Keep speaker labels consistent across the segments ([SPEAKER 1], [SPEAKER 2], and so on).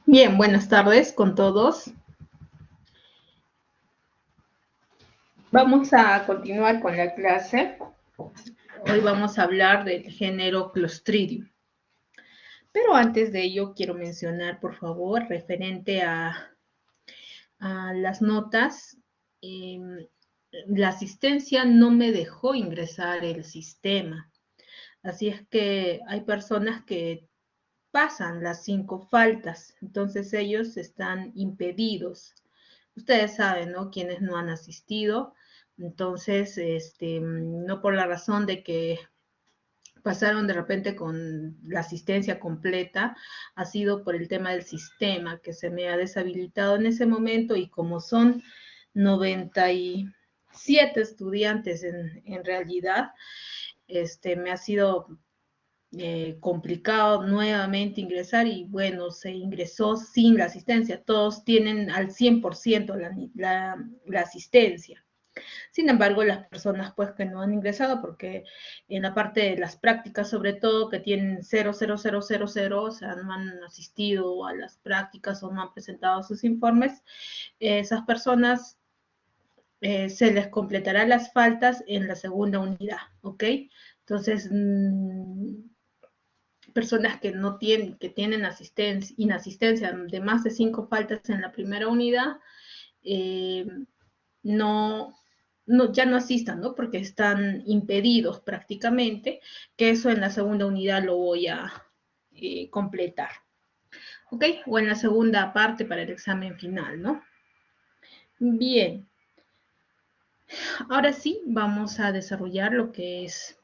[SPEAKER 1] Bien, buenas tardes con todos. Vamos a continuar con la clase. Hoy vamos a hablar del género Clostridium. Pero antes de ello quiero mencionar, por favor, referente a las notas, eh, la asistencia no me dejó ingresar el sistema. Así es que hay personas que pasan las 5 faltas, entonces ellos están impedidos. Ustedes saben, ¿no? Quienes no han asistido, entonces, no por la razón de que pasaron de repente con la asistencia completa, ha sido por el tema del sistema que se me ha deshabilitado en ese momento y como son 97 estudiantes en realidad, me ha sido complicado nuevamente ingresar y bueno, se ingresó sin la asistencia. Todos tienen al 100% la asistencia. Sin embargo, las personas pues que no han ingresado, porque en la parte de las prácticas, sobre todo, que tienen 00000, o sea, no han asistido a las prácticas o no han presentado sus informes, esas personas se les completará las faltas en la segunda unidad, ¿ok? Entonces, personas que no tienen, que tienen asistencia, inasistencia de más de 5 faltas en la primera unidad, eh, no, ya no asistan, ¿no? Porque están impedidos prácticamente, que eso en la segunda unidad lo voy a completar, ¿ok? O en la segunda parte para el examen final, ¿no? Bien, ahora sí vamos a desarrollar lo que es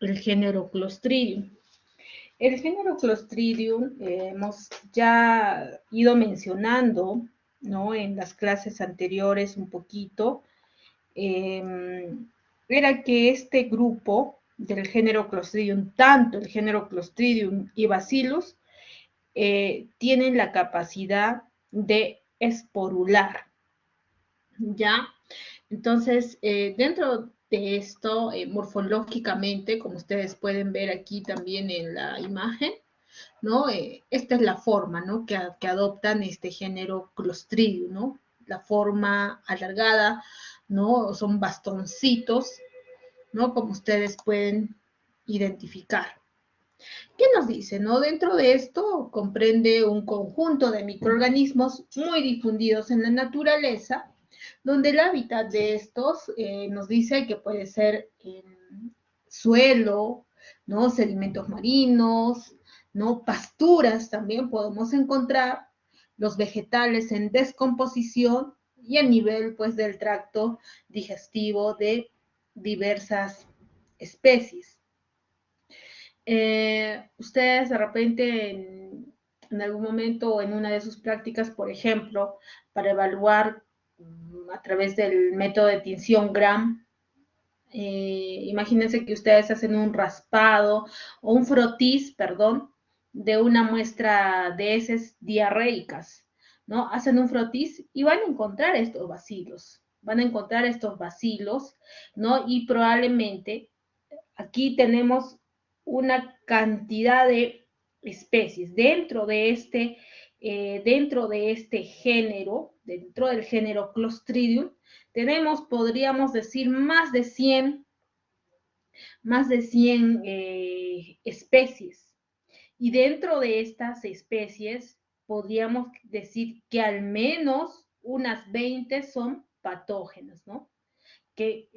[SPEAKER 1] el género Clostridium. El género Clostridium hemos ya ido mencionando, ¿no? En las clases anteriores un poquito, eh, era que este grupo del género Clostridium, tanto el género Clostridium y Bacillus, tienen la capacidad de esporular, ¿ya? Entonces, dentro de esto, morfológicamente, como ustedes pueden ver aquí también en la imagen, ¿no? Esta es la forma, ¿no? Que adoptan este género Clostridium, ¿no? La forma alargada, ¿no? Son bastoncitos, ¿no? Como ustedes pueden identificar. ¿Qué nos dice, no? Dentro de esto comprende un conjunto de microorganismos muy difundidos en la naturaleza, donde el hábitat de estos nos dice que puede ser en suelo, ¿no? Sedimentos marinos, ¿no? Pasturas también podemos encontrar, los vegetales en descomposición y a nivel pues del tracto digestivo de diversas especies. Ustedes de repente en algún momento o en una de sus prácticas, por ejemplo, para evaluar a través del método de tinción Gram, imagínense que ustedes hacen un raspado o un frotis, perdón, de una muestra de heces diarreicas, ¿no? Hacen un frotis y van a encontrar estos bacilos, ¿no? Y probablemente aquí tenemos una cantidad de especies dentro de este género, dentro del género Clostridium, tenemos, podríamos decir, más de 100 especies. Y dentro de estas especies, podríamos decir que al menos unas 20 son patógenas, ¿no? Que,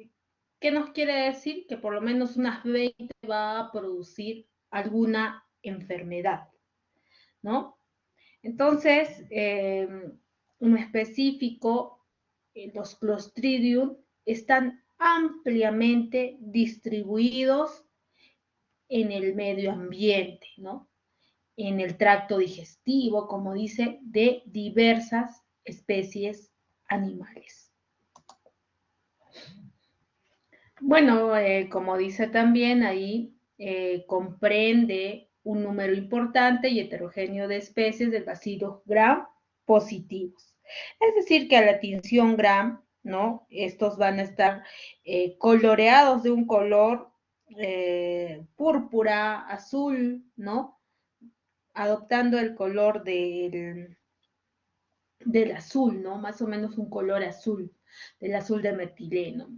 [SPEAKER 1] ¿Qué nos quiere decir? Que por lo menos unas 20 va a producir alguna enfermedad, ¿no? Entonces, en específico, los Clostridium están ampliamente distribuidos en el medio ambiente, ¿no? En el tracto digestivo, como dice, de diversas especies animales. Bueno, como dice también ahí, comprende un número importante y heterogéneo de especies del bacillus gram positivos. Es decir, que a la tinción gram, ¿no? Estos van a estar coloreados de un color púrpura, azul, ¿no? Adoptando el color del del azul, ¿no? Más o menos un color azul, del azul de metileno.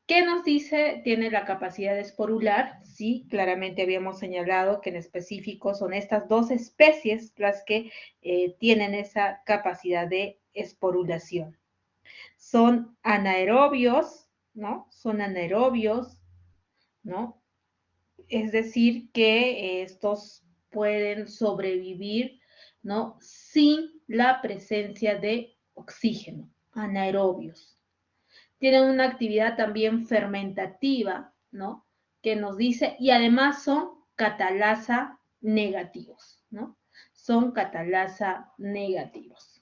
[SPEAKER 1] ¿Qué nos dice? Tiene la capacidad de esporular. Sí, claramente habíamos señalado que en específico son estas dos especies las que tienen esa capacidad de esporulación. Son anaerobios, ¿no? Son anaerobios, ¿no? Es decir, que estos pueden sobrevivir, ¿no? Sin la presencia de oxígeno, anaerobios. Tienen una actividad también fermentativa, ¿no? Que nos dice, y además son catalasa negativos, ¿no? Son catalasa negativos.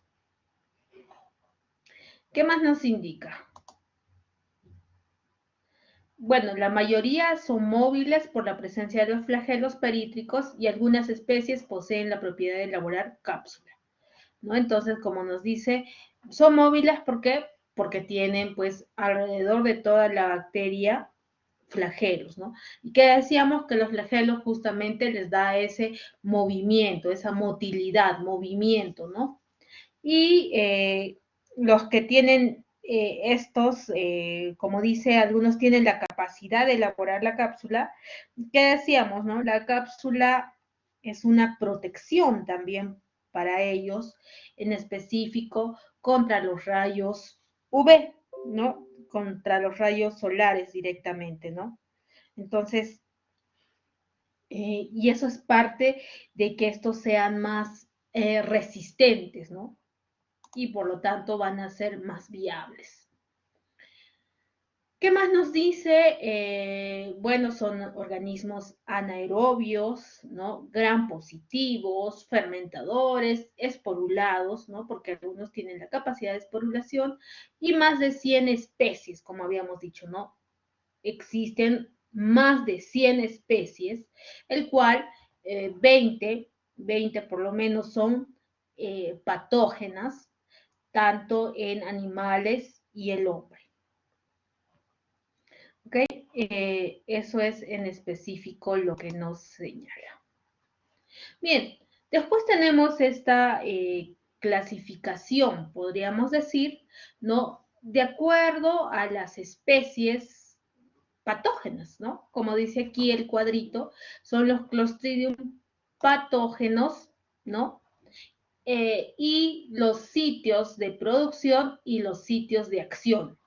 [SPEAKER 1] ¿Qué más nos indica? Bueno, la mayoría son móviles por la presencia de los flagelos perítricos y algunas especies poseen la propiedad de elaborar cápsula, ¿no? Entonces, como nos dice, son móviles porque tienen pues alrededor de toda la bacteria flagelos, ¿no? Y que decíamos que los flagelos justamente les da ese movimiento, esa motilidad, movimiento, ¿no? Y los que tienen estos, como dice, algunos tienen la capacidad de elaborar la cápsula, ¿qué decíamos, no? La cápsula es una protección también para ellos, en específico contra los rayos UV, ¿no? Contra los rayos solares directamente, ¿no? Entonces, y eso es parte de que estos sean más resistentes, ¿no? Y por lo tanto van a ser más viables. ¿Qué más nos dice? Bueno, son organismos anaerobios, ¿no? Gram positivos, fermentadores, esporulados, ¿no? Porque algunos tienen la capacidad de esporulación y más de 100 especies, como habíamos dicho, ¿no? Existen más de 100 especies, el cual 20 por lo menos son patógenas, tanto en animales y el hombre. ¿Ok? Eso es en específico lo que nos señala. Bien, después tenemos esta clasificación, podríamos decir, ¿no? De acuerdo a las especies patógenas, ¿no? Como dice aquí el cuadrito, son los Clostridium patógenos, ¿no? Y los sitios de producción y los sitios de acción.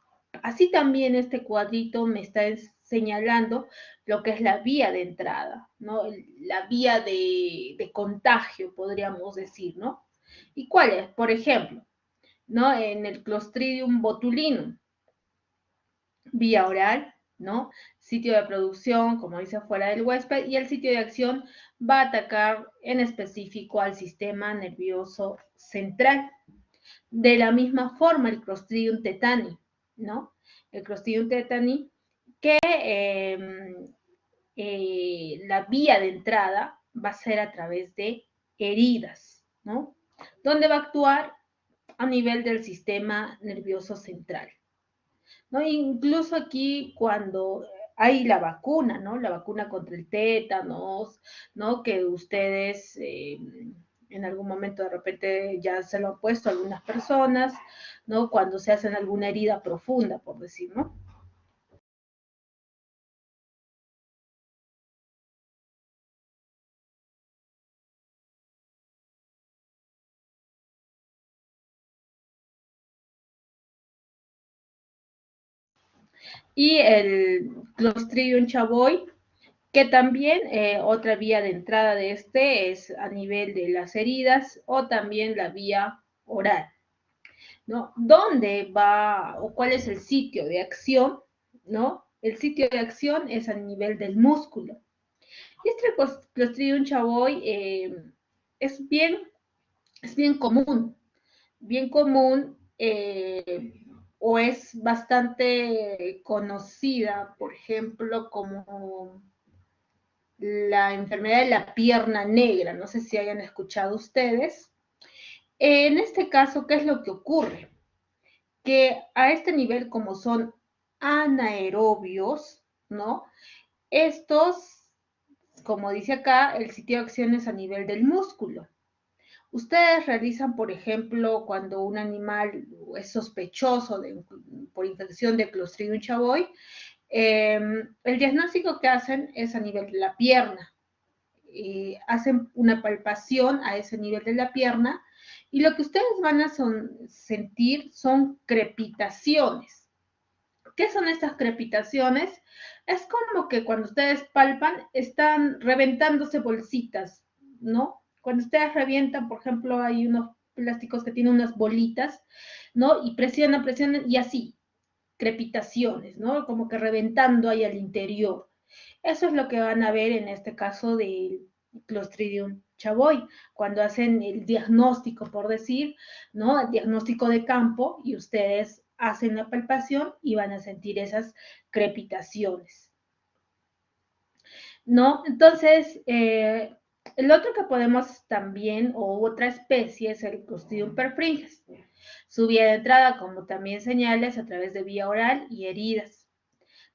[SPEAKER 1] Así también este cuadrito me está señalando lo que es la vía de entrada, ¿no? La vía de contagio, podríamos decir, ¿no? ¿Y cuál es? Por ejemplo, ¿no? En el Clostridium botulinum, vía oral, ¿no? Sitio de producción, como dice fuera del huésped, y el sitio de acción va a atacar en específico al sistema nervioso central. De la misma forma, el Clostridium tetani, ¿no? El Clostridium tetani, que la vía de entrada va a ser a través de heridas, ¿no? Donde va a actuar a nivel del sistema nervioso central. ¿No? Incluso aquí cuando hay la vacuna, ¿no? La vacuna contra el tétanos, ¿no? Que ustedes en algún momento de repente ya se lo han puesto a algunas personas, ¿no? Cuando se hacen alguna herida profunda, por decir, ¿no? Y el Clostridium chavoy, que también otra vía de entrada de este es a nivel de las heridas o también la vía oral, ¿no? ¿Dónde va o cuál es el sitio de acción, ¿no? El sitio de acción es a nivel del músculo. Y este Clostridium chavoy es bien común o es bastante conocida, por ejemplo, como la enfermedad de la pierna negra. No sé si hayan escuchado ustedes. En este caso, ¿qué es lo que ocurre? Que a este nivel, como son anaerobios, ¿no? Estos, como dice acá, el sitio de acción es a nivel del músculo. Ustedes realizan, por ejemplo, cuando un animal es sospechoso por infección de Clostridium chavoy, el diagnóstico que hacen es a nivel de la pierna. Hacen una palpación a ese nivel de la pierna y lo que ustedes van a sentir son crepitaciones. ¿Qué son estas crepitaciones? Es como que cuando ustedes palpan están reventándose bolsitas, ¿no? Cuando ustedes revientan, por ejemplo, hay unos plásticos que tienen unas bolitas, ¿no? Y presionan, presionan y así, crepitaciones, ¿no? Como que reventando ahí al interior. Eso es lo que van a ver en este caso del Clostridium chavoy, cuando hacen el diagnóstico, por decir, ¿no? El diagnóstico de campo y ustedes hacen la palpación y van a sentir esas crepitaciones, ¿no? Entonces, el otro que podemos también, o otra especie, es el Clostridium perfringens. Su vía de entrada, como también señales, a través de vía oral y heridas.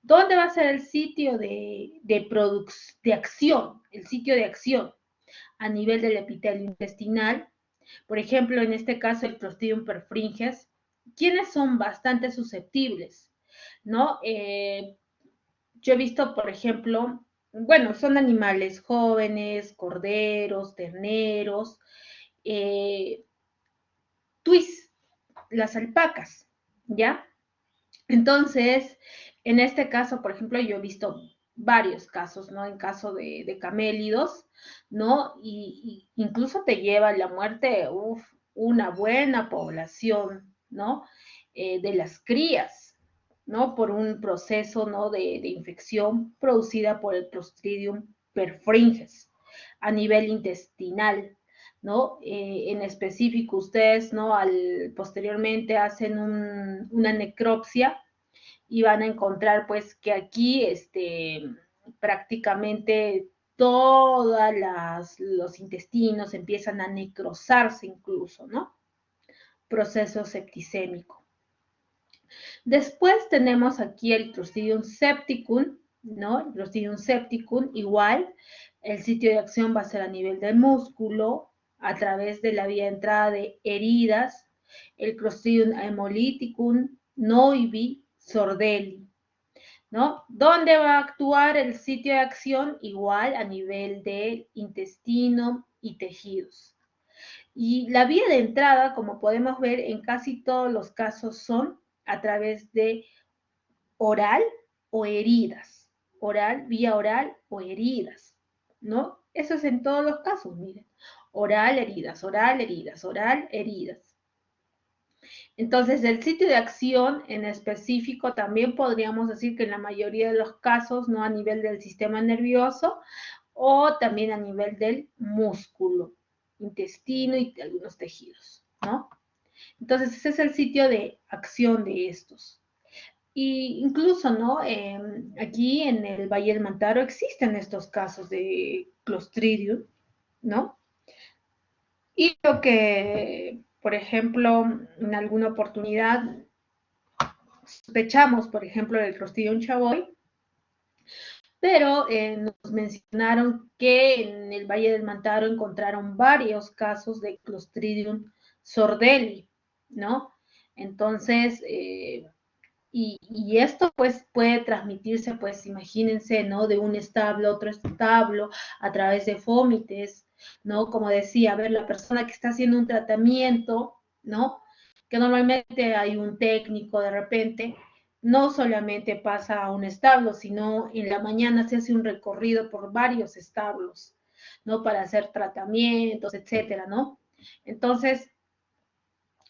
[SPEAKER 1] ¿Dónde va a ser el sitio de acción? El sitio de acción a nivel del epitelio intestinal. Por ejemplo, en este caso, el Clostridium perfringens. ¿Quiénes son bastante susceptibles? ¿No? Yo he visto, por ejemplo, bueno, son animales jóvenes, corderos, terneros, tuis, las alpacas, ¿ya? Entonces, en este caso, por ejemplo, yo he visto varios casos, ¿no? En caso de camélidos, ¿no? Y incluso te lleva a la muerte, una buena población, ¿no? De las crías, ¿no? Por un proceso, ¿no? De infección producida por el Clostridium perfringens a nivel intestinal, ¿no? En específico, ustedes, ¿no? Posteriormente hacen una necropsia y van a encontrar, pues, que aquí, prácticamente todos los intestinos empiezan a necrosarse incluso, ¿no? Proceso septicémico. Después tenemos aquí el Clostridium septicum, ¿no? El Clostridium septicum igual, el sitio de acción va a ser a nivel del músculo, a través de la vía de entrada de heridas, el Clostridium hemolyticum, noibi, sordelli, ¿no? ¿Dónde va a actuar el sitio de acción? Igual a nivel del intestino y tejidos. Y la vía de entrada, como podemos ver, en casi todos los casos son a través de oral o heridas. Vía oral o heridas, ¿no? Eso es en todos los casos, miren. Oral, heridas, oral, heridas, oral, heridas. Entonces, el sitio de acción en específico también podríamos decir que en la mayoría de los casos, no a nivel del sistema nervioso o también a nivel del músculo, intestino y algunos tejidos, ¿no? Entonces, ese es el sitio de acción de estos. Y incluso, ¿no? Aquí en el Valle del Mantaro existen estos casos de Clostridium, ¿no? Y lo que, por ejemplo, en alguna oportunidad sospechamos, por ejemplo, del Clostridium chavoy, pero nos mencionaron que en el Valle del Mantaro encontraron varios casos de Clostridium sordelli, ¿no? Entonces, y esto pues puede transmitirse, pues imagínense, ¿no? De un establo a otro establo, a través de fómites, ¿no? Como decía, a ver, la persona que está haciendo un tratamiento, ¿no? Que normalmente hay un técnico de repente, no solamente pasa a un establo, sino en la mañana se hace un recorrido por varios establos, ¿no? Para hacer tratamientos, etcétera, ¿no? Entonces,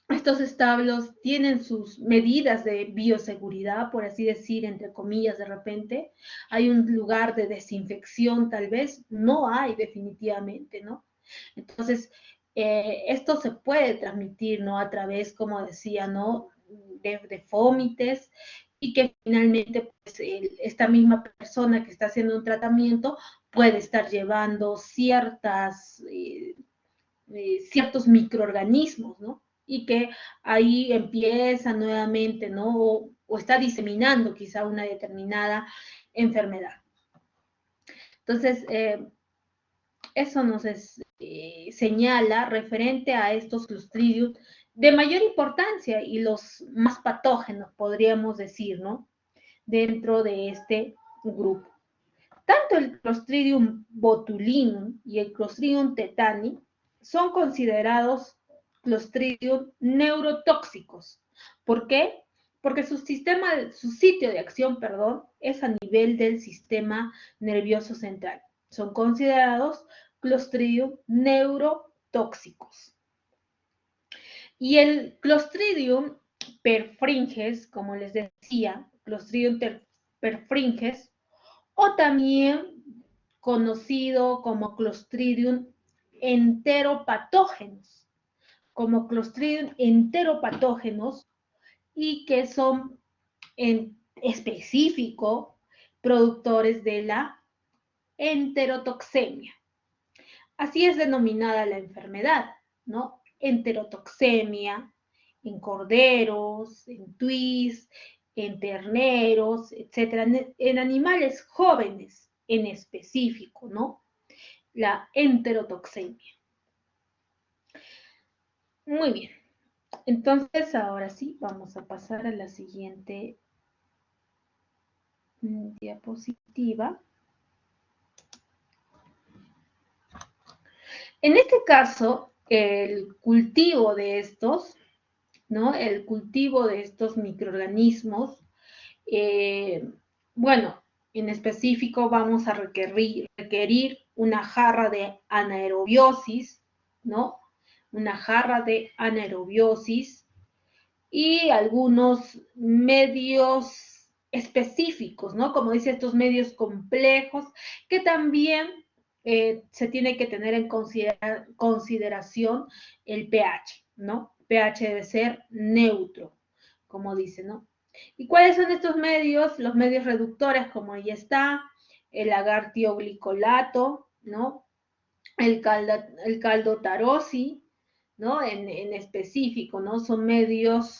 [SPEAKER 1] estos establos tienen sus medidas de bioseguridad, por así decir, entre comillas, de repente. Hay un lugar de desinfección, tal vez. No hay definitivamente, ¿no? Entonces, esto se puede transmitir, ¿no? A través, como decía, ¿no? De fómites y que finalmente, pues, esta misma persona que está haciendo un tratamiento puede estar llevando ciertos microorganismos, ¿no? Y que ahí empieza nuevamente, ¿no? O está diseminando quizá una determinada enfermedad. Entonces, eso nos es señala referente a estos Clostridium de mayor importancia y los más patógenos, podríamos decir, ¿no? Dentro de este grupo. Tanto el Clostridium botulinum y el Clostridium tetani son considerados Clostridium neurotóxicos. ¿Por qué? Porque su sitio de acción, es a nivel del sistema nervioso central. Son considerados Clostridium neurotóxicos. Y el Clostridium perfringens, como les decía, Clostridium perfringens, o también conocido como Clostridium enteropatógenos, como Clostridium enteropatógenos, y que son en específico productores de la enterotoxemia. Así es denominada la enfermedad, ¿no? Enterotoxemia en corderos, en tuis, en terneros, etcétera, en animales jóvenes en específico, ¿no? La enterotoxemia. Muy bien. Entonces, ahora sí, vamos a pasar a la siguiente diapositiva. En este caso, el cultivo de estos, ¿no? El cultivo de estos microorganismos, bueno, en específico vamos a requerir una jarra de anaerobiosis, ¿no? Una jarra de anaerobiosis y algunos medios específicos, ¿no? Como dice, estos medios complejos que también se tiene que tener en consideración el pH, ¿no? pH debe ser neutro, como dice, ¿no? ¿Y cuáles son estos medios? Los medios reductores, como ahí está, el agartioglicolato, ¿no? El caldotarosi, ¿no? En específico, ¿no? Son medios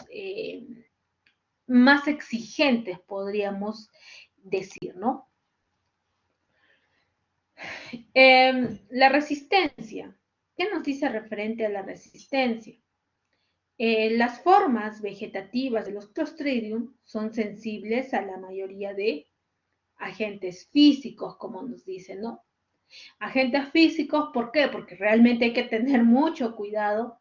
[SPEAKER 1] más exigentes, podríamos decir, ¿no? La resistencia. ¿Qué nos dice referente a la resistencia? Las formas vegetativas de los Clostridium son sensibles a la mayoría de agentes físicos, como nos dicen, ¿no? Agentes físicos, ¿por qué? Porque realmente hay que tener mucho cuidado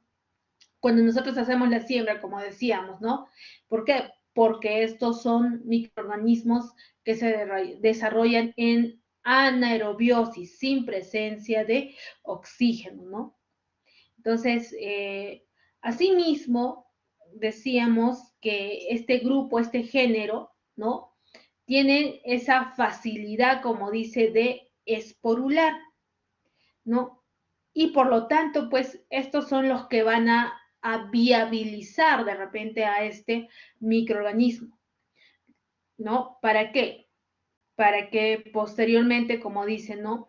[SPEAKER 1] cuando nosotros hacemos la siembra, como decíamos, ¿no? ¿Por qué? Porque estos son microorganismos que se desarrollan en anaerobiosis, sin presencia de oxígeno, ¿no? Entonces, asimismo, decíamos que este grupo, este género, ¿no? Tiene esa facilidad, como dice, de esporular, ¿no? Y por lo tanto, pues estos son los que van a viabilizar de repente a este microorganismo, ¿no? ¿Para qué? Para que posteriormente, como dicen, ¿no?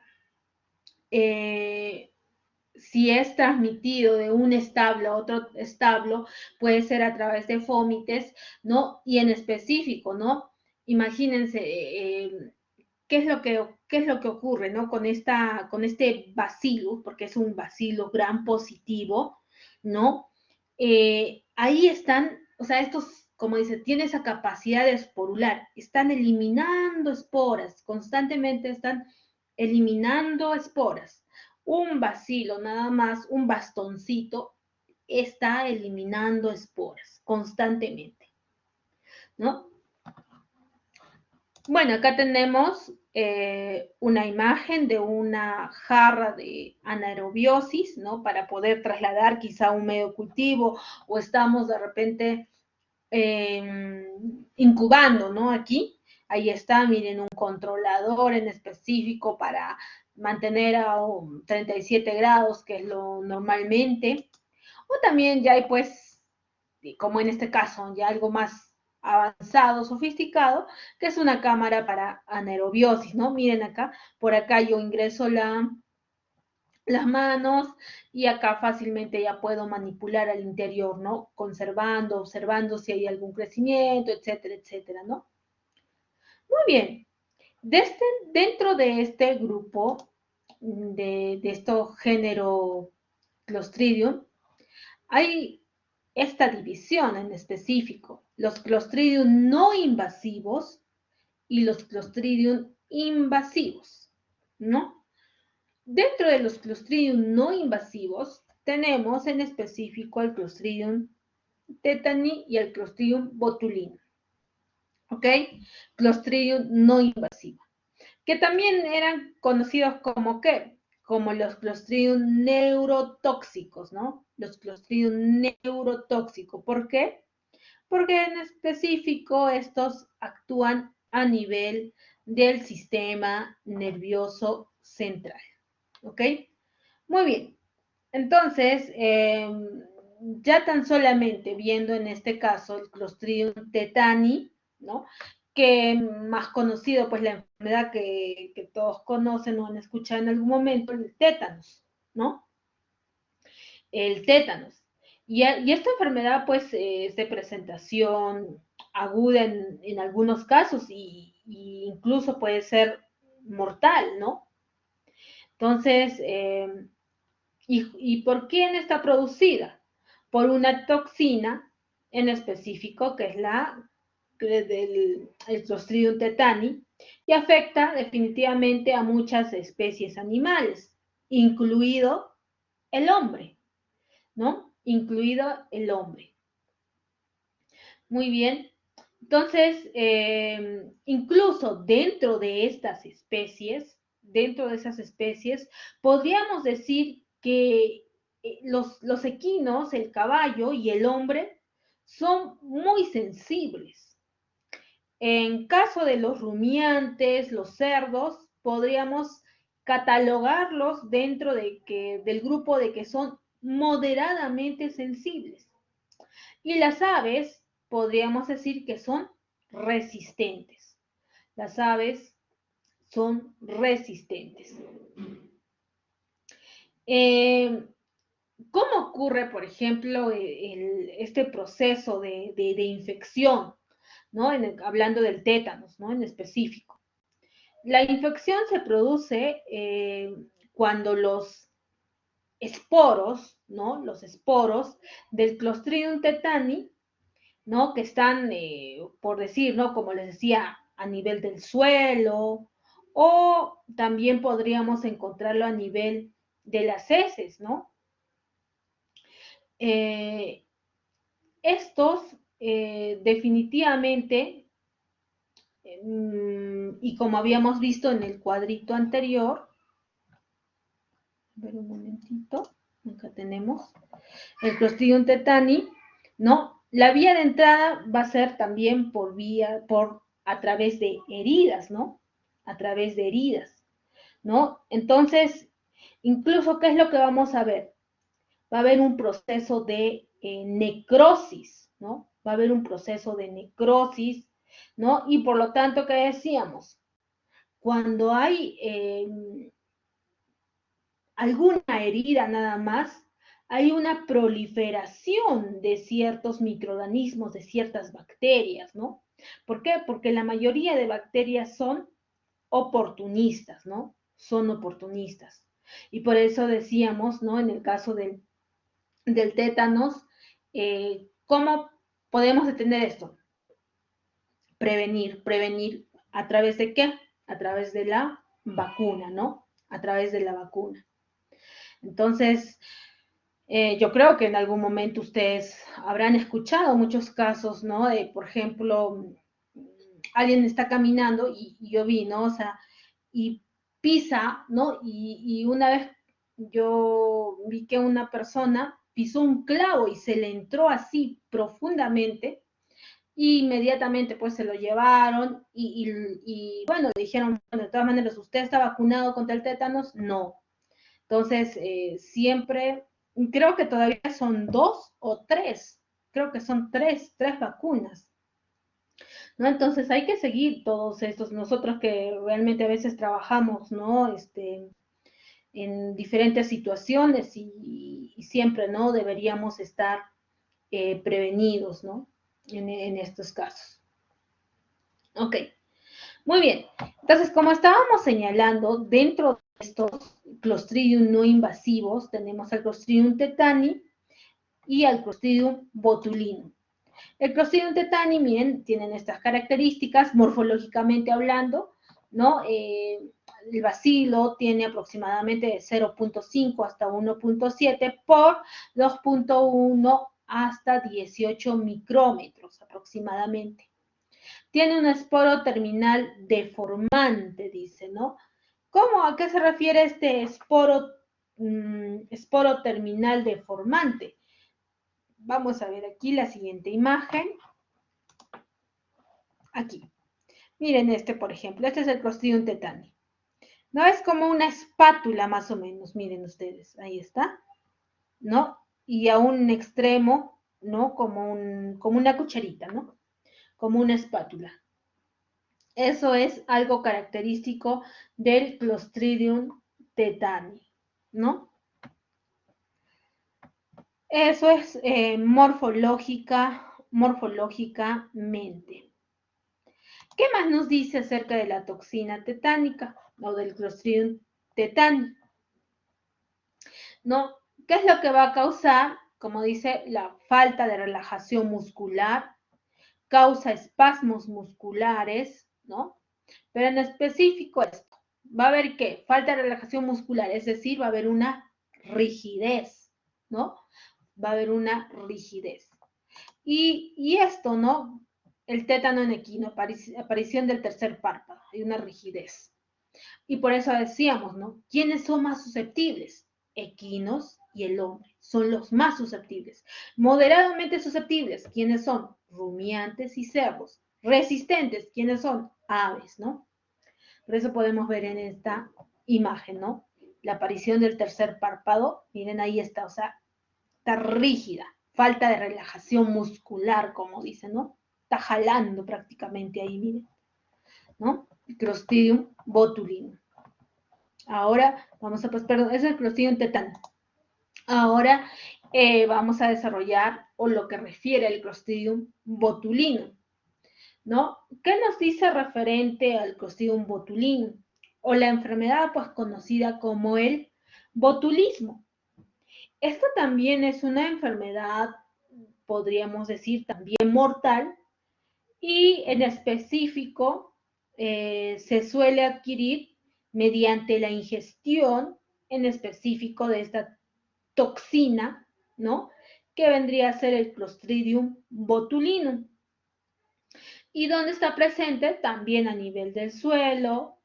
[SPEAKER 1] Si es transmitido de un establo a otro establo, puede ser a través de fómites, ¿no? Y en específico, ¿no? Imagínense, ¿qué es lo que ocurre, ¿no? Con este bacillus, porque es un bacillus gram positivo, ¿no? Ahí están, o sea, estos, como dice, tienen esa capacidad de esporular, están eliminando esporas, constantemente están eliminando esporas. Un bacilo, nada más, un bastoncito, está eliminando esporas constantemente, ¿no? Bueno, acá tenemos una imagen de una jarra de anaerobiosis, ¿no? Para poder trasladar quizá un medio cultivo o estamos de repente incubando, ¿no? Aquí, ahí está, miren, un controlador en específico para mantener a 37 grados, que es lo normalmente. O también ya hay, pues, como en este caso, ya algo más avanzado, sofisticado, que es una cámara para anaerobiosis, ¿no? Miren acá, por acá yo ingreso las manos y acá fácilmente ya puedo manipular al interior, ¿no? Conservando, observando si hay algún crecimiento, etcétera, etcétera, ¿no? Muy bien. Dentro de este grupo de estos género Clostridium, hay esta división en específico, los Clostridium no invasivos y los Clostridium invasivos, ¿no? Dentro de los Clostridium no invasivos tenemos en específico el Clostridium tetani y el Clostridium botulinum, ¿ok? Clostridium no invasivo, que también eran conocidos como ¿qué? Como los Clostridium neurotóxicos, ¿no? Los Clostridium neurotóxicos. ¿Por qué? Porque en específico estos actúan a nivel del sistema nervioso central, ¿ok? Muy bien, entonces, ya tan solamente viendo en este caso el Clostridium tetani, ¿no? Que más conocido, pues la enfermedad que todos conocen o han escuchado en algún momento, el tétanos, ¿no? El tétanos. Y esta enfermedad, pues, es de presentación aguda en algunos casos y incluso puede ser mortal, ¿no? Entonces, ¿y por quién está producida? Por una toxina en específico, que es el Clostridium tetani, y afecta definitivamente a muchas especies animales, incluido el hombre, ¿no? Incluido el hombre. Muy bien. Entonces, incluso dentro de estas especies, podríamos decir que los equinos, el caballo y el hombre, son muy sensibles. En caso de los rumiantes, los cerdos, podríamos catalogarlos dentro del grupo de que son moderadamente sensibles. Y las aves, podríamos decir que son resistentes. Las aves son resistentes. ¿Cómo ocurre, por ejemplo, este proceso de infección? ¿No? Hablando del tétanos, ¿no? En específico. La infección se produce cuando los esporos, ¿no? Los esporos del Clostridium tetani, ¿no? Que están, por decir, ¿no? Como les decía, a nivel del suelo, o también podríamos encontrarlo a nivel de las heces, ¿no? Estos definitivamente, y como habíamos visto en el cuadrito anterior, a ver un momentito, acá tenemos el Clostridium tetani, ¿no? La vía de entrada va a ser también a través de heridas, ¿no? A través de heridas, ¿no? Entonces, incluso, ¿qué es lo que vamos a ver? Va a haber un proceso de necrosis, ¿no? Va a haber un proceso de necrosis, ¿no? Y por lo tanto, ¿qué decíamos? Cuando hay alguna herida nada más, hay una proliferación de ciertos microorganismos, de ciertas bacterias, ¿no? ¿Por qué? Porque la mayoría de bacterias son oportunistas, ¿no? Son oportunistas. Y por eso decíamos, ¿no? En el caso del tétanos, ¿cómo podemos detener esto? Prevenir, ¿a través de qué? A través de la vacuna, ¿no? A través de la vacuna. Entonces, yo creo que en algún momento ustedes habrán escuchado muchos casos, ¿no? Por ejemplo, alguien está caminando y yo vi, ¿no? O sea, y pisa, ¿no? Y una vez yo vi que una persona pisó un clavo y se le entró así profundamente, y inmediatamente pues se lo llevaron y bueno, le dijeron, bueno, de todas maneras, ¿usted está vacunado contra el tétanos? No. Entonces, siempre, creo que todavía son 2 o 3, creo que son 3 vacunas, ¿no? Entonces hay que seguir todos estos, nosotros que realmente a veces trabajamos, ¿no? En diferentes situaciones y siempre, ¿no? Deberíamos estar prevenidos, ¿no? En estos casos. Ok, muy bien. Entonces, como estábamos señalando, dentro estos Clostridium no invasivos, tenemos al Clostridium tetani y al Clostridium botulinum. El Clostridium tetani, miren, tienen estas características morfológicamente hablando, ¿no? El bacilo tiene aproximadamente de 0.5 hasta 1.7 por 2.1 hasta 18 micrómetros aproximadamente. Tiene un esporo terminal deformante, dice, ¿no? ¿Cómo? ¿A qué se refiere este esporo terminal deformante? Vamos a ver aquí la siguiente imagen. Aquí. Miren este, por ejemplo. Este es el Clostridium tetani. ¿No? Es como una espátula más o menos. Miren ustedes. Ahí está. ¿No? Y a un extremo, ¿no? Como una cucharita, ¿no? Como una espátula. Eso es algo característico del Clostridium tetani, ¿no? Eso es morfológicamente. ¿Qué más nos dice acerca de la toxina tetánica o del Clostridium tetani? ¿No? ¿Qué es lo que va a causar? Como dice, la falta de relajación muscular, causa espasmos musculares, ¿no? Pero en específico esto, va a haber ¿qué? Falta de relajación muscular, es decir, va a haber una rigidez, ¿no? Va a haber una rigidez. Y esto, ¿no? El tétano en equino, aparición del tercer párpado, hay una rigidez. Y por eso decíamos, ¿no? ¿Quiénes son más susceptibles? Equinos y el hombre son los más susceptibles. Moderadamente susceptibles, ¿quiénes son? Rumiantes y cerdos. Resistentes, ¿quiénes son? Aves, ¿no? Por eso podemos ver en esta imagen, ¿no? La aparición del tercer párpado, miren ahí está, o sea, está rígida, falta de relajación muscular, como dicen, ¿no? Está jalando prácticamente ahí, miren, ¿no? Clostridium botulinum. Ahora vamos a, pues, perdón, es el Clostridium tetani. Ahora vamos a desarrollar o lo que refiere al Clostridium botulinum, ¿no? ¿Qué nos dice referente al Clostridium botulinum? O la enfermedad, pues, conocida como el botulismo. Esta también es una enfermedad, podríamos decir, también mortal, y en específico se suele adquirir mediante la ingestión en específico de esta toxina, ¿no? Que vendría a ser el Clostridium botulinum. Y donde está presente también a nivel del suelo,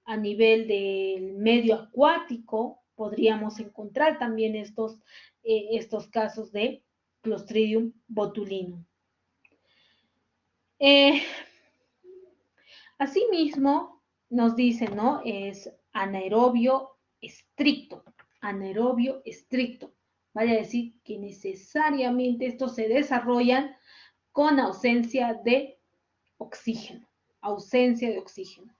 [SPEAKER 1] a nivel del medio acuático, podríamos encontrar también estos casos de Clostridium botulinum. Asimismo, nos dice, ¿no? Es anaerobio estricto, anaerobio estricto. Vale a decir que necesariamente estos se desarrollan con ausencia de oxígeno, ausencia de oxígeno.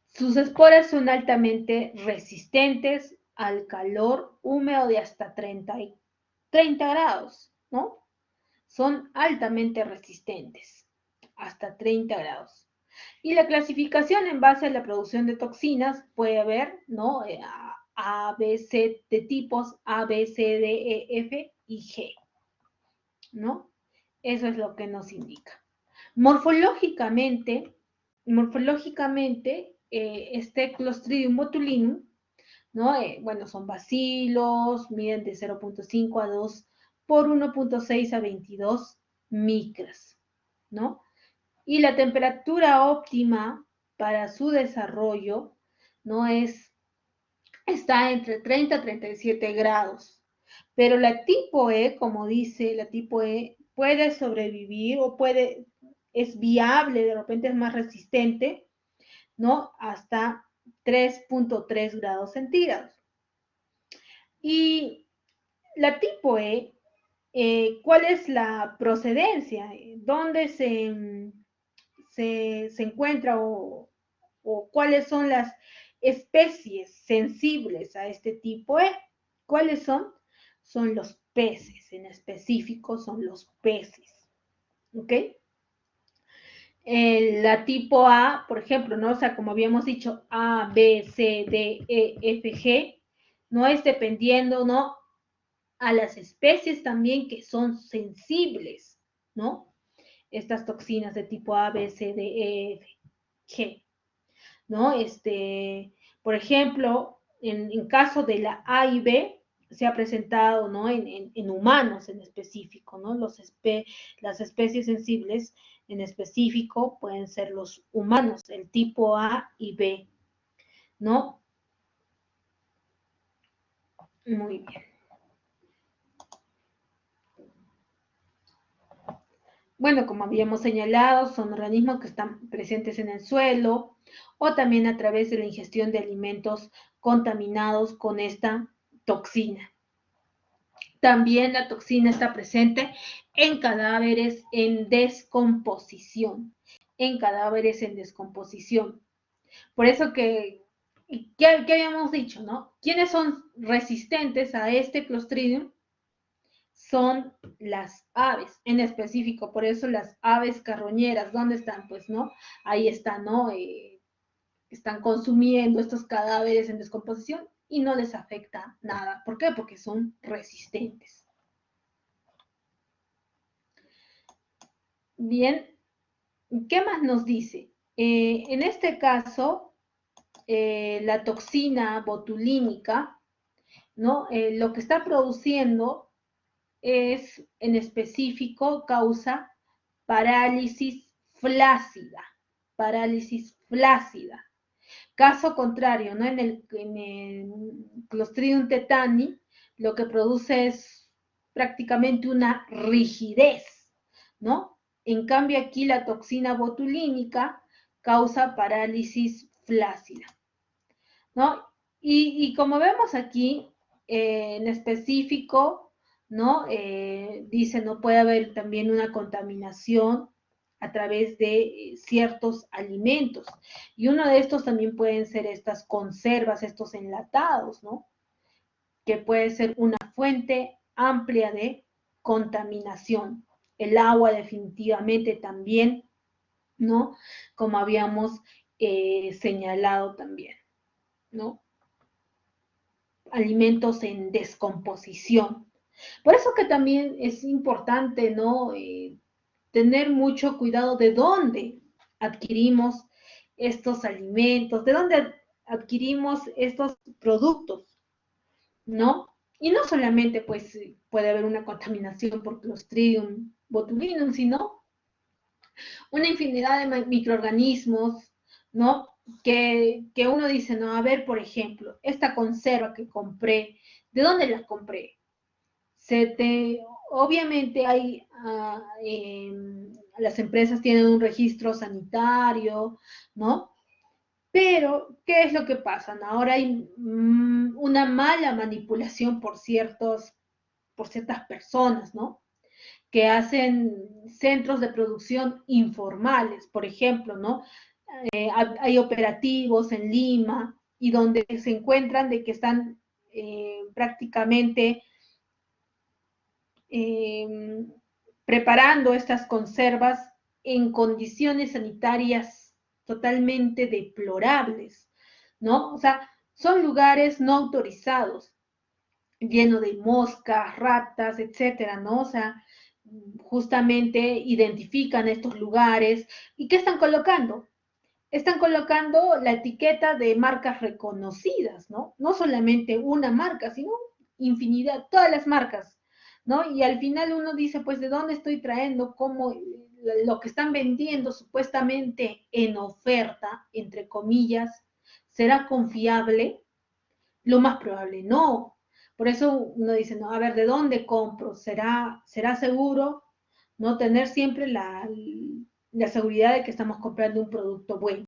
[SPEAKER 1] Sus esporas son altamente resistentes al calor húmedo de hasta 30 grados, ¿no? Son altamente resistentes, hasta 30 grados. Y la clasificación en base a la producción de toxinas puede haber, ¿no? A, B, C, de tipos A, B, C, D, E, F y G, ¿no? Eso es lo que nos indica. Morfológicamente, este Clostridium botulinum, ¿no? Bueno, son bacilos, miden de 0.5 a 2 por 1.6 a 22 micras, ¿no? Y la temperatura óptima para su desarrollo, ¿no? Está entre 30 a 37 grados. Pero la tipo E, como dice, la tipo E puede sobrevivir o es viable, de repente es más resistente, ¿no? Hasta 3.3 grados centígrados. Y la tipo E, ¿cuál es la procedencia? ¿Dónde se encuentra o cuáles son las especies sensibles a este tipo E? ¿Cuáles son? Son los peces, en específico son los peces. ¿Ok? La tipo A, por ejemplo, ¿no? O sea, como habíamos dicho, A, B, C, D, E, F, G, no es dependiendo, ¿no? A las especies también que son sensibles, ¿no? Estas toxinas de tipo A, B, C, D, E, F, G, ¿no? Por ejemplo, en caso de la A y B, se ha presentado, ¿no? En humanos en específico, ¿no? Las especies sensibles en específico pueden ser los humanos, el tipo A y B, ¿no? Muy bien. Bueno, como habíamos señalado, son organismos que están presentes en el suelo o también a través de la ingestión de alimentos contaminados con esta toxina. También la toxina está presente en cadáveres en descomposición, en cadáveres en descomposición. Por eso ¿qué habíamos dicho, no? ¿Quiénes son resistentes a este Clostridium? Son las aves, en específico, por eso las aves carroñeras, ¿dónde están? Pues, ¿no? Ahí están, ¿no? Están consumiendo estos cadáveres en descomposición y no les afecta nada. ¿Por qué? Porque son resistentes. Bien, ¿qué más nos dice? En este caso, la toxina botulínica, ¿no? Lo que está produciendo es, en específico, causa parálisis flácida, parálisis flácida. Caso contrario, ¿no? En el Clostridium tetani, lo que produce es prácticamente una rigidez, ¿no? En cambio, aquí la toxina botulínica causa parálisis flácida, ¿no? Y como vemos aquí, en específico, ¿no? Dice, no puede haber también una contaminación a través de ciertos alimentos. Y uno de estos también pueden ser estas conservas, estos enlatados, ¿no? Que puede ser una fuente amplia de contaminación. El agua definitivamente también, ¿no? Como habíamos señalado también, ¿no? Alimentos en descomposición. Por eso que también es importante, ¿no? Tener mucho cuidado de dónde adquirimos estos alimentos, de dónde adquirimos estos productos, ¿no? Y no solamente, pues, puede haber una contaminación por Clostridium botulinum, sino una infinidad de microorganismos, ¿no? Que uno dice, no, a ver, por ejemplo, esta conserva que compré, ¿de dónde la compré? Obviamente hay, las empresas tienen un registro sanitario, ¿no? Pero, ¿qué es lo que pasa? Ahora hay una mala manipulación por ciertas personas, ¿no? Que hacen centros de producción informales, por ejemplo, ¿no? Hay operativos en Lima y donde se encuentran de que están prácticamente eh, preparando estas conservas en condiciones sanitarias totalmente deplorables, ¿no? O sea, son lugares no autorizados, lleno de moscas, ratas, etcétera, ¿no? O sea, justamente identifican estos lugares y ¿qué están colocando? Están colocando la etiqueta de marcas reconocidas, ¿no? No solamente una marca, sino infinidad, todas las marcas, ¿no? Y al final uno dice, pues, ¿de dónde estoy trayendo? ¿Cómo lo que están vendiendo supuestamente en oferta, entre comillas, será confiable? Lo más probable no. Por eso uno dice, no, a ver, ¿de dónde compro? ¿Será seguro? ¿No? Tener siempre la seguridad de que estamos comprando un producto bueno.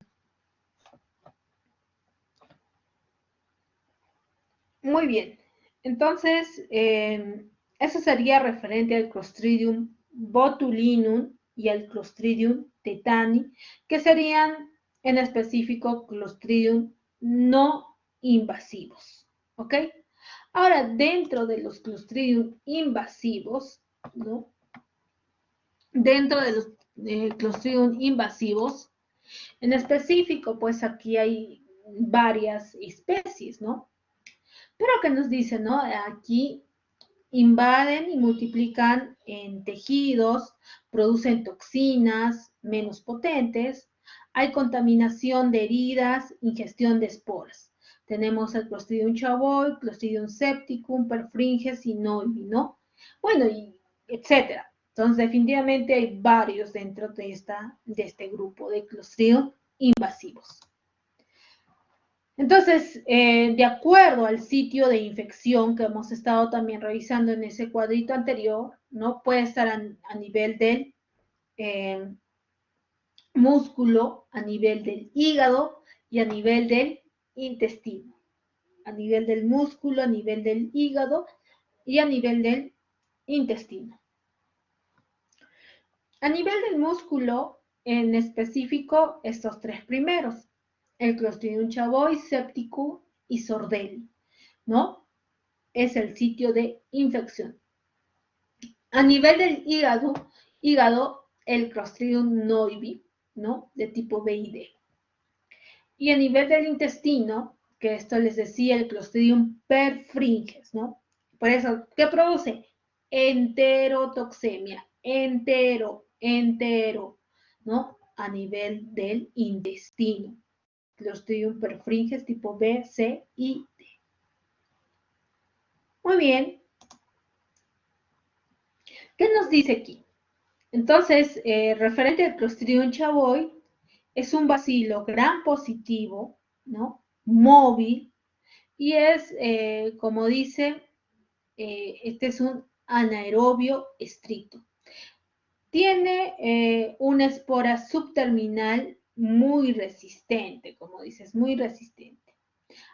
[SPEAKER 1] Muy bien. Entonces, eso sería referente al Clostridium botulinum y al Clostridium tetani, que serían en específico Clostridium no invasivos. ¿Ok? Ahora, dentro de los Clostridium invasivos, ¿no? Dentro de los Clostridium invasivos. En específico, pues aquí hay varias especies, ¿no? Pero ¿qué nos dice, no? Aquí invaden y multiplican en tejidos, producen toxinas menos potentes, hay contaminación de heridas, ingestión de esporas. Tenemos el Clostridium chavoy, Clostridium septicum, perfringes y noibi, ¿no? Bueno, y etcétera. Entonces, definitivamente hay varios dentro de este grupo de Clostridium invasivos. Entonces, de acuerdo al sitio de infección que hemos estado también revisando en ese cuadrito anterior, ¿no? Puede estar a nivel del músculo, a nivel del hígado y a nivel del intestino. A nivel del músculo, a nivel del hígado y a nivel del intestino. A nivel del músculo, en específico, estos tres primeros, el Clostridium chavoy, septicum y sordelli, ¿no? Es el sitio de infección. A nivel del hígado el Clostridium noibi, ¿no? De tipo B y D. Y a nivel del intestino, que esto les decía, el Clostridium perfringens, ¿no? Por eso, ¿qué produce? Enterotoxemia, entero, ¿no? A nivel del intestino. Clostridium perfringens tipo B, C y D. Muy bien. ¿Qué nos dice aquí? Entonces, referente al Clostridium chavoy, es un bacilo gram positivo, ¿no? Móvil, y es, como dice, este es un anaerobio estricto. Tiene una espora subterminal muy resistente, como dices, muy resistente.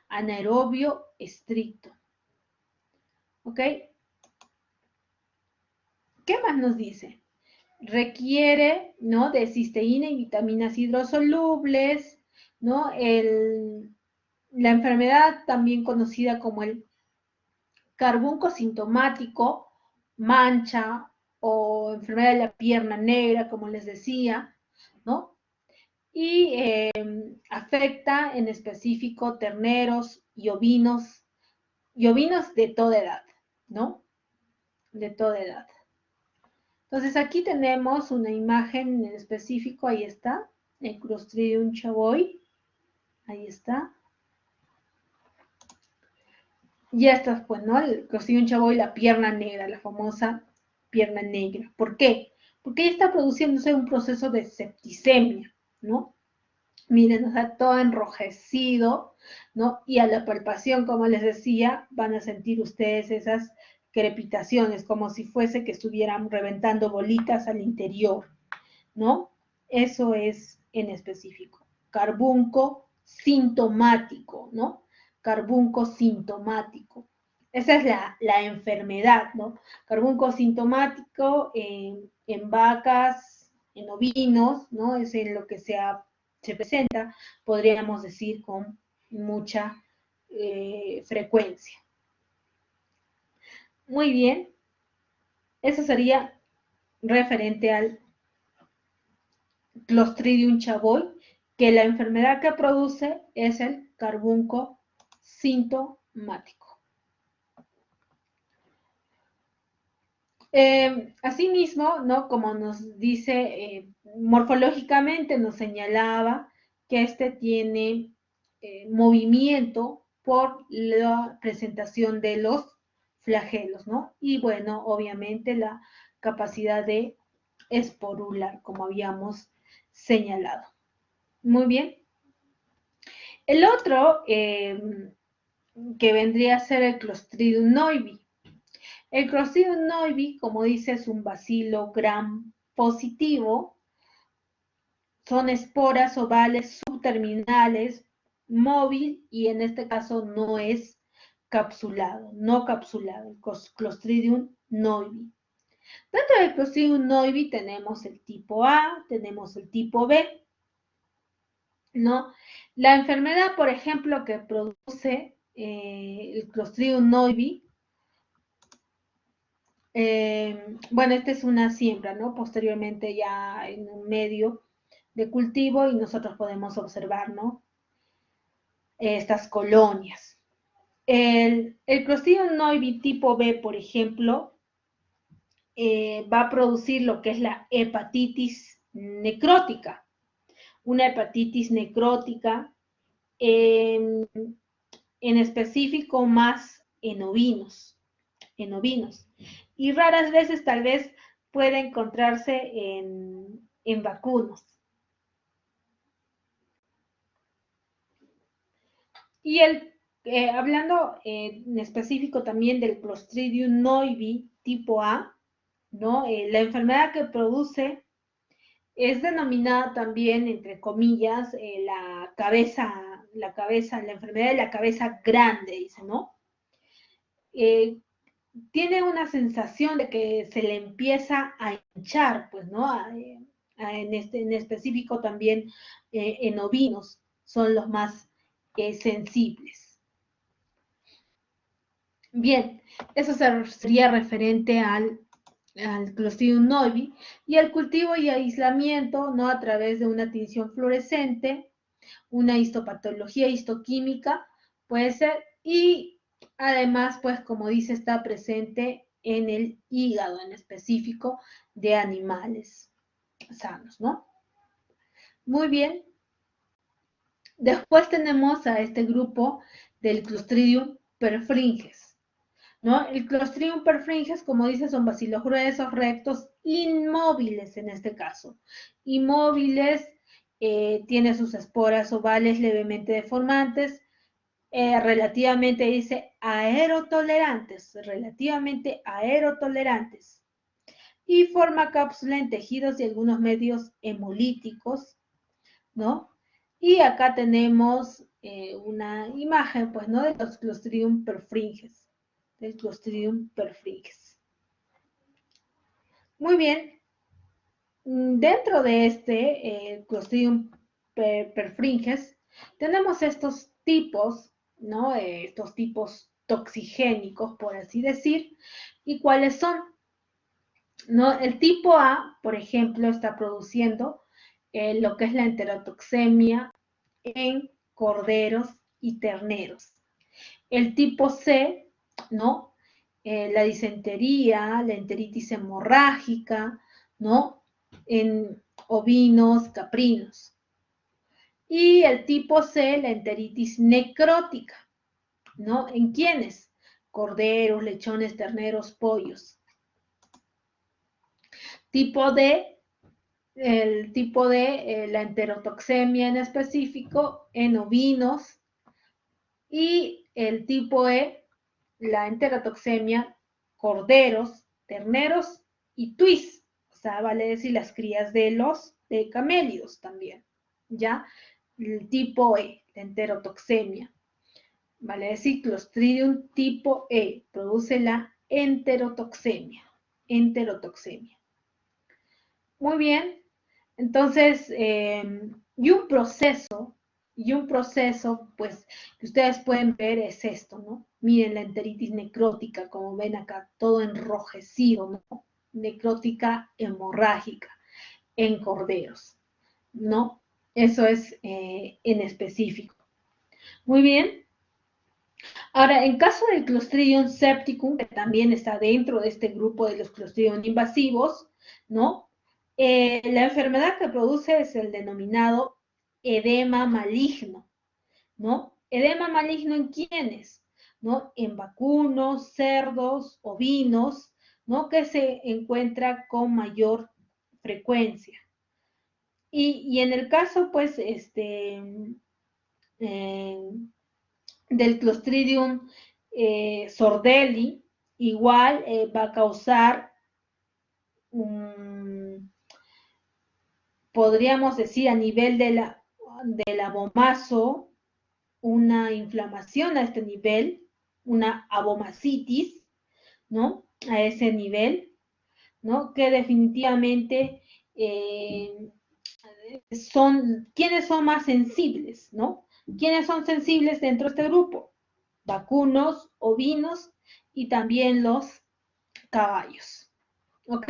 [SPEAKER 1] Anaerobio estricto. ¿Ok? ¿Qué más nos dice? Requiere, ¿no? De cisteína y vitaminas hidrosolubles, ¿no? La enfermedad también conocida como el carbunco sintomático, mancha o enfermedad de la pierna negra, como les decía, ¿no? Y afecta en específico terneros y ovinos de toda edad, ¿no? De toda edad. Entonces aquí tenemos una imagen en específico, ahí está, el Clostridium chavoy, ahí está. Y esta, pues, ¿no? El Clostridium chavoy, la pierna negra, la famosa pierna negra. ¿Por qué? Porque ahí está produciéndose un proceso de septicemia, ¿no? Miren, está todo enrojecido, ¿no? Y a la palpación, como les decía, van a sentir ustedes esas crepitaciones, como si fuese que estuvieran reventando bolitas al interior, ¿no? Eso es en específico. Carbunco sintomático, ¿no? Carbunco sintomático. Esa es la enfermedad, ¿no? Carbunco sintomático en vacas, en ovinos, ¿no? Es en lo que se presenta, podríamos decir, con mucha frecuencia. Muy bien, eso sería referente al Clostridium chavoy, que la enfermedad que produce es el carbunco sintomático. Asimismo, ¿no? Como nos dice morfológicamente, nos señalaba que este tiene movimiento por la presentación de los flagelos, ¿no? Y bueno, obviamente la capacidad de esporular, como habíamos señalado. Muy bien. El otro que vendría a ser el Clostridium noibi. El Clostridium noibi, como dice, es un bacilo gram positivo. Son esporas ovales subterminales, móvil y en este caso no es capsulado, no capsulado, el Clostridium noibi. Dentro del Clostridium noibi tenemos el tipo A, tenemos el tipo B, ¿no? La enfermedad, por ejemplo, que produce el Clostridium noibi Bueno, esta es una siembra, ¿no? Posteriormente ya en un medio de cultivo y nosotros podemos observar, ¿no? Estas colonias. El Clostridium novi tipo B, por ejemplo, va a producir lo que es la hepatitis necrótica. Una hepatitis necrótica, en específico más en ovinos, y raras veces tal vez puede encontrarse en vacunos. Y hablando en específico también del Clostridium novi tipo A, ¿no? La enfermedad que produce es denominada también, entre comillas, la enfermedad de la cabeza grande, dice, ¿no? Tiene una sensación de que se le empieza a hinchar, pues, ¿no? En específico también en ovinos son los más sensibles. Bien, eso sería referente al Clostridium novi y el cultivo y aislamiento, ¿no? A través de una tinción fluorescente, una histopatología histoquímica, puede ser, y además, pues como dice, está presente en el hígado en específico de animales sanos, ¿no? Muy bien. Después tenemos a este grupo del Clostridium perfringens, ¿no? El Clostridium perfringens, como dice, son bacilos gruesos, rectos, inmóviles en este caso. Inmóviles, tiene sus esporas ovales levemente deformantes, relativamente dice relativamente aerotolerantes. Y forma cápsula en tejidos y algunos medios hemolíticos, ¿no? Y acá tenemos una imagen, pues, ¿no? De los Clostridium perfringens, del Clostridium perfringens. Muy bien. Dentro de este Clostridium perfringens tenemos estos tipos, ¿no? Estos tipos toxigénicos, por así decir. ¿Y cuáles son? ¿No? El tipo A, por ejemplo, está produciendo lo que es la enterotoxemia en corderos y terneros. El tipo C, ¿no? La disentería, la enteritis hemorrágica, ¿no? En ovinos, caprinos. Y el tipo C, la enteritis necrótica, ¿no? ¿En quiénes? Corderos, lechones, terneros, pollos. Tipo D, el tipo D, la enterotoxemia en específico en ovinos. Y el tipo E, la enterotoxemia, corderos, terneros y tuis, o sea, vale decir las crías de los de camélidos también, ¿ya? El tipo E, la enterotoxemia, vale decir Clostridium tipo E, produce la enterotoxemia, enterotoxemia. Muy bien, entonces, y un proceso, pues, que ustedes pueden ver es esto, ¿no? Miren la enteritis necrótica, como ven acá, todo enrojecido, ¿no? Necrótica hemorrágica en corderos, ¿no? Eso es en específico. Muy bien. Ahora, en caso del Clostridium septicum, que también está dentro de este grupo de los Clostridium invasivos, ¿no? La enfermedad que produce es el denominado edema maligno, ¿no? Edema maligno en quiénes, ¿no? En vacunos, cerdos, ovinos, ¿no? Que se encuentra con mayor frecuencia. Y en el caso, pues, del Clostridium sordelli, igual va a causar, podríamos decir, a nivel del abomazo, una inflamación a este nivel, una abomacitis, ¿no? A ese nivel, ¿no? Que definitivamente ¿quiénes son más sensibles, ¿no? ¿Quiénes son sensibles dentro de este grupo? Vacunos, ovinos y también los caballos. ¿Ok?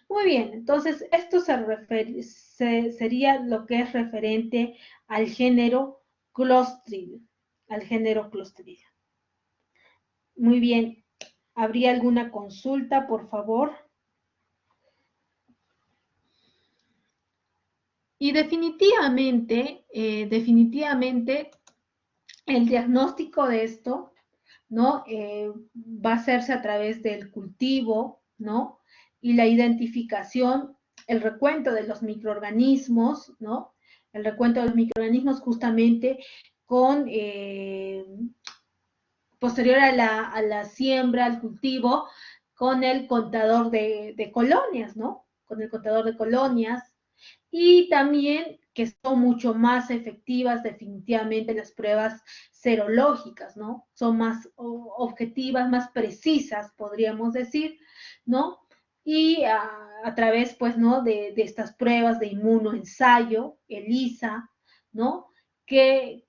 [SPEAKER 1] Muy bien, entonces esto sería lo que es referente al género Clostridium, Muy bien, ¿habría alguna consulta, por favor? Y definitivamente, el diagnóstico de esto, ¿no? Va a hacerse a través del cultivo, ¿no? Y la identificación, el recuento de los microorganismos, ¿no? El recuento de los microorganismos justamente con, posterior a la siembra, al cultivo, con el contador de colonias, ¿no? Con el contador de colonias, y también que son mucho más efectivas definitivamente las pruebas serológicas, ¿no? Son más objetivas, más precisas, podríamos decir, ¿no? Y a través, pues, ¿no? De estas pruebas de inmunoensayo, ELISA, ¿no? Que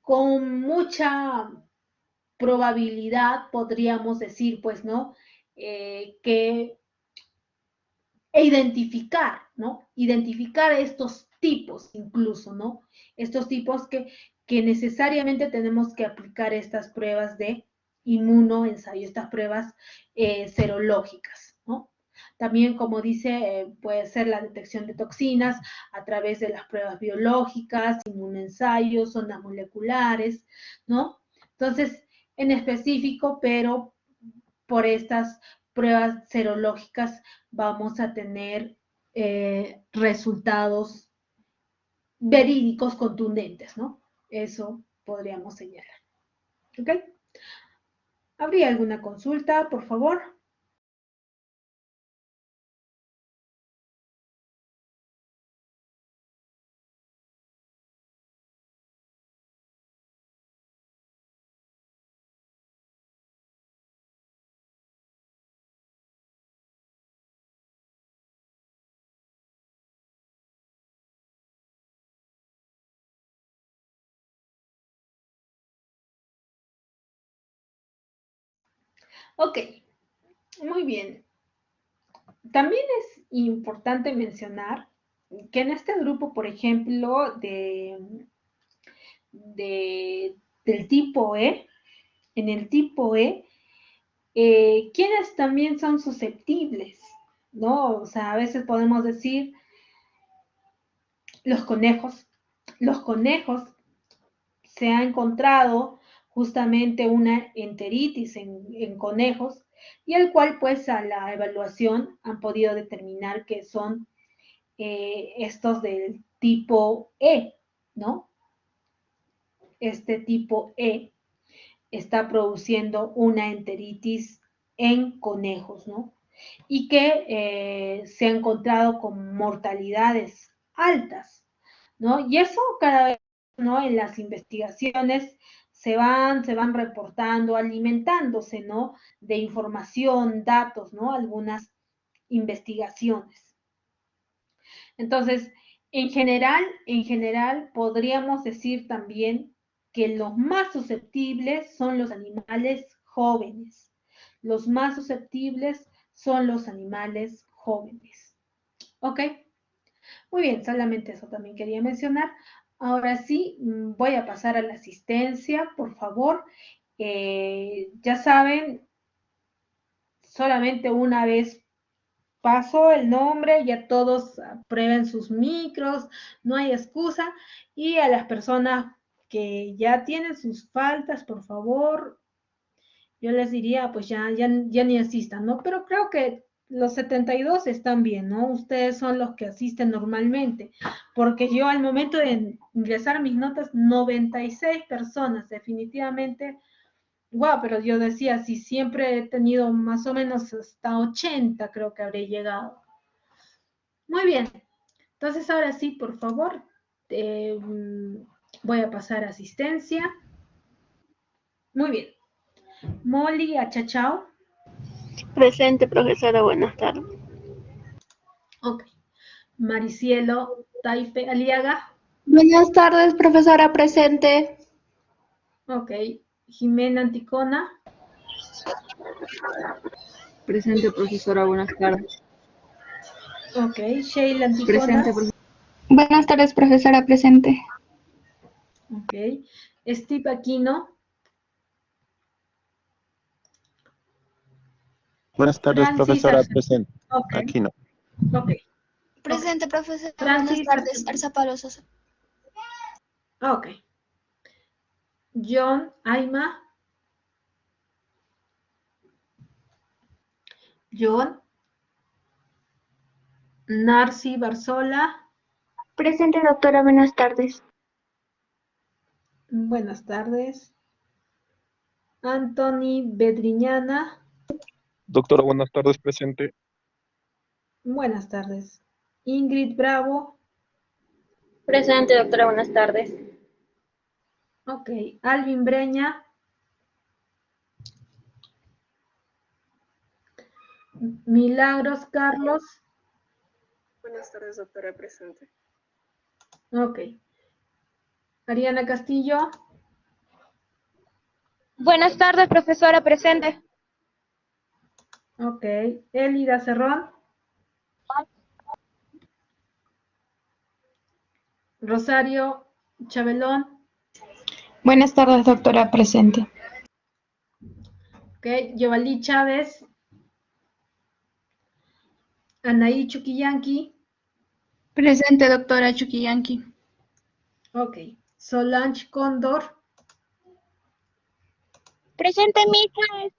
[SPEAKER 1] con mucha probabilidad podríamos decir, pues, ¿no? Que identificar, ¿no? Identificar estos tipos incluso, ¿no? Estos tipos que necesariamente tenemos que aplicar estas pruebas de inmunoensayo, estas pruebas serológicas, ¿no? También, como dice, puede ser la detección de toxinas a través de las pruebas biológicas, inmunoensayos, ondas moleculares, ¿no? Entonces, en específico, pero por estas pruebas serológicas vamos a tener resultados verídicos contundentes, ¿no? Eso podríamos señalar. ¿Ok? ¿Habría alguna consulta, por favor? Ok, muy bien. También es importante mencionar que en este grupo, por ejemplo, del tipo E, en el tipo E, quienes también son susceptibles, ¿no? O sea, a veces podemos decir los conejos. Los conejos se ha encontrado justamente una enteritis en conejos y el cual pues a la evaluación han podido determinar que son estos del tipo E, ¿no? Este tipo E está produciendo una enteritis en conejos, ¿no? Y que se ha encontrado con mortalidades altas, ¿no? Y eso cada vez, ¿no? En las investigaciones se van reportando, alimentándose, ¿no? De información, datos, ¿no? Algunas investigaciones. Entonces, en general, podríamos decir también que los más susceptibles son los animales jóvenes. Los más susceptibles son los animales jóvenes. ¿Ok? Muy bien, solamente eso también quería mencionar. Ahora sí, voy a pasar a la asistencia, por favor. Ya saben, solamente una vez paso el nombre, ya todos aprueben sus micros, no hay excusa. Y a las personas que ya tienen sus faltas, por favor, yo les diría, pues ya ni asistan, ¿no? Pero creo que los 72 están bien, ¿no? Ustedes son los que asisten normalmente, porque yo al momento de ingresar mis notas, 96 personas, definitivamente. Wow, pero yo decía, si siempre he tenido más o menos hasta 80, creo que habré llegado. Muy bien, entonces ahora sí, por favor, eh, voy a pasar a asistencia. Muy bien. Molly Achachao.
[SPEAKER 2] Presente, profesora, buenas tardes.
[SPEAKER 1] Ok. Maricielo Taipe Aliaga.
[SPEAKER 3] Buenas tardes, profesora presente.
[SPEAKER 1] Ok. Jimena Anticona.
[SPEAKER 4] Presente, profesora, buenas tardes.
[SPEAKER 1] Ok, Sheila
[SPEAKER 4] Presente,
[SPEAKER 1] Anticonas.
[SPEAKER 4] profesora.
[SPEAKER 3] Buenas tardes, profesora presente.
[SPEAKER 1] Ok, Steve Aquino.
[SPEAKER 5] Buenas tardes,
[SPEAKER 1] Francis
[SPEAKER 5] profesora
[SPEAKER 1] Arce.
[SPEAKER 5] presente.
[SPEAKER 1] Ok,
[SPEAKER 5] Aquí no.
[SPEAKER 1] ok.
[SPEAKER 3] Presente, profesora. Buenas
[SPEAKER 1] Francis
[SPEAKER 3] tardes,
[SPEAKER 1] Arce.
[SPEAKER 3] Arza Pablo Sosa.
[SPEAKER 1] Ok. John Aima. John. Narci Barzola.
[SPEAKER 3] Presente, doctora. Buenas tardes.
[SPEAKER 1] Buenas tardes. Anthony Bedriñana.
[SPEAKER 5] Doctora, buenas tardes, presente.
[SPEAKER 1] Buenas tardes. Ingrid Bravo.
[SPEAKER 2] Presente, doctora, buenas tardes.
[SPEAKER 1] Ok. Alvin Breña. Milagros Carlos.
[SPEAKER 6] Buenas tardes, doctora presente.
[SPEAKER 1] Ok. Ariana Castillo.
[SPEAKER 7] Buenas tardes, profesora presente.
[SPEAKER 1] Ok. Elida Cerrón. Rosario Chabelón.
[SPEAKER 3] Buenas tardes, doctora presente.
[SPEAKER 1] Ok. Yovali Chávez. Anaí Chuquillanqui.
[SPEAKER 3] Presente, doctora Chuquillanqui.
[SPEAKER 1] Ok. Solange Cóndor.
[SPEAKER 7] Presente, Mica.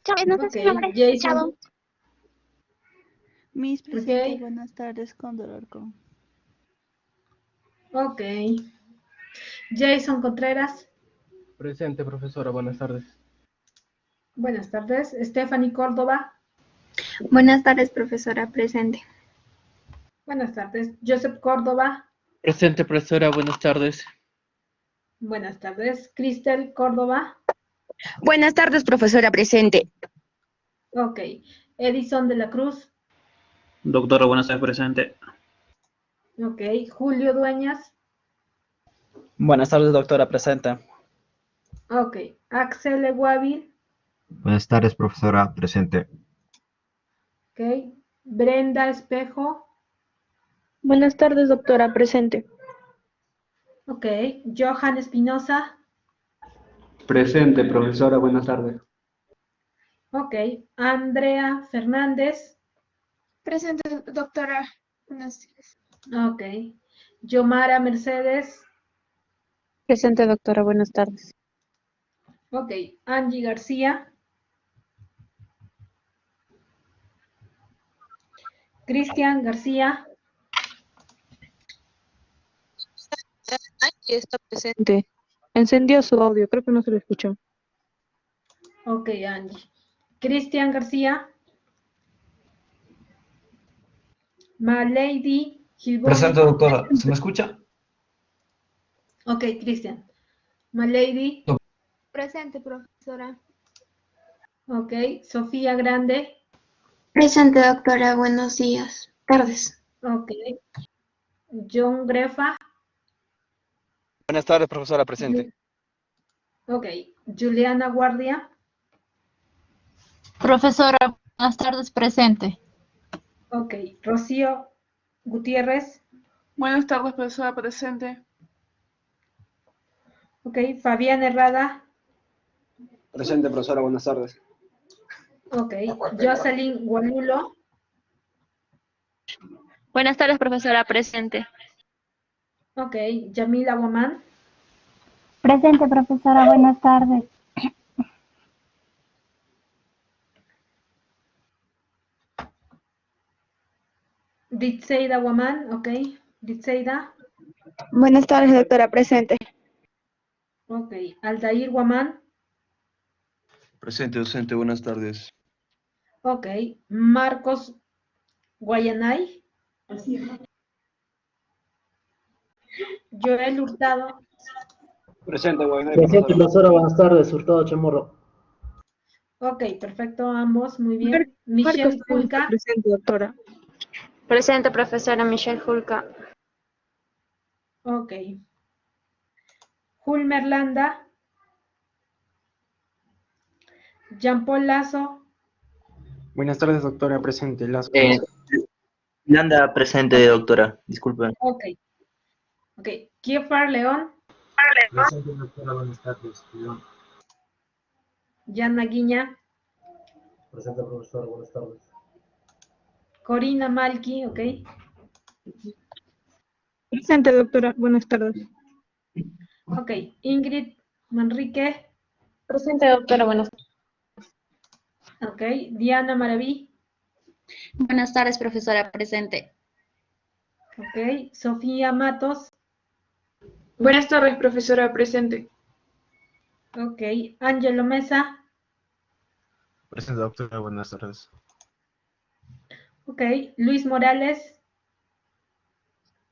[SPEAKER 7] Chávez, no sé
[SPEAKER 1] Ok.
[SPEAKER 7] su nombre.
[SPEAKER 1] Jason.
[SPEAKER 7] Chavo.
[SPEAKER 4] Miss presente,
[SPEAKER 1] Ok.
[SPEAKER 4] buenas tardes, con dolor con.
[SPEAKER 1] Ok. Jason Contreras.
[SPEAKER 8] Presente, profesora, buenas tardes.
[SPEAKER 1] Buenas tardes. Stephanie Córdoba.
[SPEAKER 3] Buenas tardes, profesora presente.
[SPEAKER 1] Buenas tardes. Joseph Córdoba.
[SPEAKER 8] Presente, profesora, buenas tardes.
[SPEAKER 1] Buenas tardes. Cristel Córdoba.
[SPEAKER 9] Buenas tardes, profesora presente.
[SPEAKER 1] Ok. Edison de la Cruz.
[SPEAKER 10] Doctora, buenas tardes, presente.
[SPEAKER 1] Ok. Julio Dueñas.
[SPEAKER 10] Buenas tardes, doctora, presente.
[SPEAKER 1] Ok. Axel Eguavil.
[SPEAKER 11] Buenas tardes, profesora presente.
[SPEAKER 1] Ok. Brenda Espejo.
[SPEAKER 2] Buenas tardes, doctora, presente.
[SPEAKER 1] Ok. Johan Espinosa.
[SPEAKER 8] Presente, profesora, buenas tardes.
[SPEAKER 1] Ok. Andrea Fernández.
[SPEAKER 3] Presente, doctora. Buenas tardes.
[SPEAKER 1] Ok. Yomara Mercedes.
[SPEAKER 2] Presente, doctora, buenas tardes.
[SPEAKER 1] Ok. Angie García. Cristian García.
[SPEAKER 2] Está presente. Encendió su audio, creo que no se lo escuchó.
[SPEAKER 1] Ok, Angie. Cristian García. Malady Gilboni.
[SPEAKER 12] Presente, doctora. ¿Se me escucha?
[SPEAKER 1] Ok, Cristian. Malady.
[SPEAKER 3] Presente, profesora.
[SPEAKER 1] Ok. Sofía Grande.
[SPEAKER 3] Presente, doctora. Buenos días. Tardes.
[SPEAKER 1] Ok. John Grefa.
[SPEAKER 13] Buenas tardes, profesora presente.
[SPEAKER 1] Ok. Juliana Guardia.
[SPEAKER 14] Profesora, buenas tardes, presente.
[SPEAKER 1] Ok. Rocío Gutiérrez.
[SPEAKER 6] Buenas tardes, profesora presente.
[SPEAKER 1] Ok. Fabián Herrada.
[SPEAKER 13] Presente, profesora, buenas tardes.
[SPEAKER 1] Ok. Jocelyn Gualulo.
[SPEAKER 2] Buenas tardes, profesora, presente.
[SPEAKER 1] Ok. Yamila Guamán.
[SPEAKER 14] Presente, profesora, buenas tardes.
[SPEAKER 1] Ditseida Guamán. Ok. Ditseida.
[SPEAKER 9] Buenas tardes, doctora presente.
[SPEAKER 1] Ok. Aldair Guamán.
[SPEAKER 12] Presente, docente, buenas tardes.
[SPEAKER 1] Ok. Marcos Guayanay. Joel Hurtado.
[SPEAKER 13] Presente, Guaynay,
[SPEAKER 8] Presente,
[SPEAKER 13] profesora.
[SPEAKER 8] profesora, buenas tardes. Hurtado Chamorro.
[SPEAKER 1] Ok, perfecto, ambos, muy bien.
[SPEAKER 2] Marcos
[SPEAKER 1] Michelle
[SPEAKER 2] también está
[SPEAKER 1] Fulca.
[SPEAKER 2] presente, doctora. Presente, profesora Michelle Hulka.
[SPEAKER 1] Ok. Julmer Landa. Jean Paul Lazo.
[SPEAKER 8] Buenas tardes, doctora. Presente.
[SPEAKER 10] Landa presente, doctora. Disculpen.
[SPEAKER 1] Ok. Ok. Kiefer León.
[SPEAKER 8] Presente, doctora. Buenas tardes.
[SPEAKER 1] Yana Guiña.
[SPEAKER 8] Presente, profesora. Buenas tardes.
[SPEAKER 1] Corina Malki. Ok.
[SPEAKER 9] Presente, doctora. Buenas tardes.
[SPEAKER 1] Ok. Ingrid Manrique.
[SPEAKER 2] Presente, doctora. Buenas tardes.
[SPEAKER 1] Ok. Diana Maraví.
[SPEAKER 14] Buenas tardes, profesora. Presente.
[SPEAKER 1] Ok. Sofía Matos.
[SPEAKER 6] Buenas tardes, profesora. Presente.
[SPEAKER 1] Ok. Ángelo Mesa.
[SPEAKER 5] Presente, doctora. Buenas tardes.
[SPEAKER 1] Ok. Luis Morales.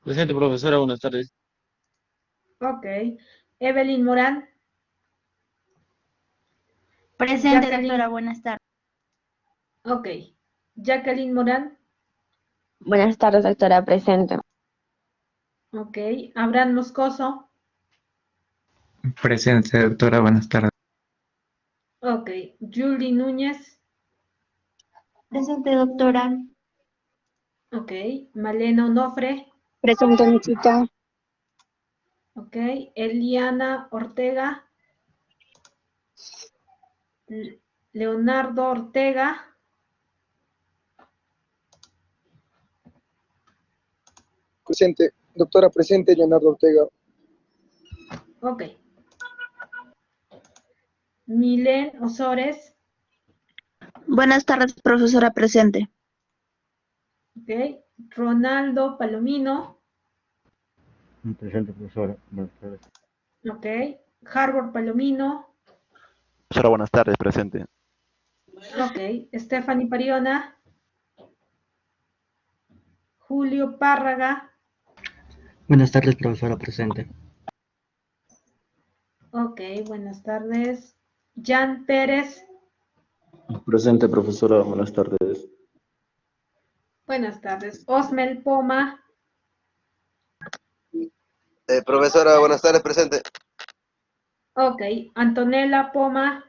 [SPEAKER 8] Presente, profesora. Buenas tardes.
[SPEAKER 1] Ok. Evelyn Morán.
[SPEAKER 14] Presente,
[SPEAKER 1] Jacqueline.
[SPEAKER 14] doctora. Buenas tardes.
[SPEAKER 1] Ok. Jacqueline Morán.
[SPEAKER 2] Buenas tardes, doctora. Presente.
[SPEAKER 1] Ok. Abraham Moscoso.
[SPEAKER 8] Presente, doctora. Buenas tardes.
[SPEAKER 1] Ok. Julie Núñez.
[SPEAKER 14] Presente, doctora.
[SPEAKER 1] Ok. Malena Onofre.
[SPEAKER 7] Presente, Michita.
[SPEAKER 1] Ok. Eliana Ortega. Leonardo Ortega.
[SPEAKER 13] Presente. Doctora presente, Leonardo Ortega.
[SPEAKER 1] Ok. Milen Osores.
[SPEAKER 9] Buenas tardes, profesora. Presente.
[SPEAKER 1] Ok. Ronaldo Palomino.
[SPEAKER 11] Presente, profesora. Buenas tardes.
[SPEAKER 1] Ok. Harbor Palomino.
[SPEAKER 12] Profesora, buenas tardes. Presente.
[SPEAKER 1] Ok. Stephanie Pariona. Julio Párraga.
[SPEAKER 8] Buenas tardes, profesora. Presente.
[SPEAKER 1] Ok. Buenas tardes. Jan Pérez.
[SPEAKER 5] Presente, profesora. Buenas tardes.
[SPEAKER 1] Buenas tardes. Osmel Poma.
[SPEAKER 13] Profesora, buenas tardes, presente.
[SPEAKER 1] Ok. Antonella Poma.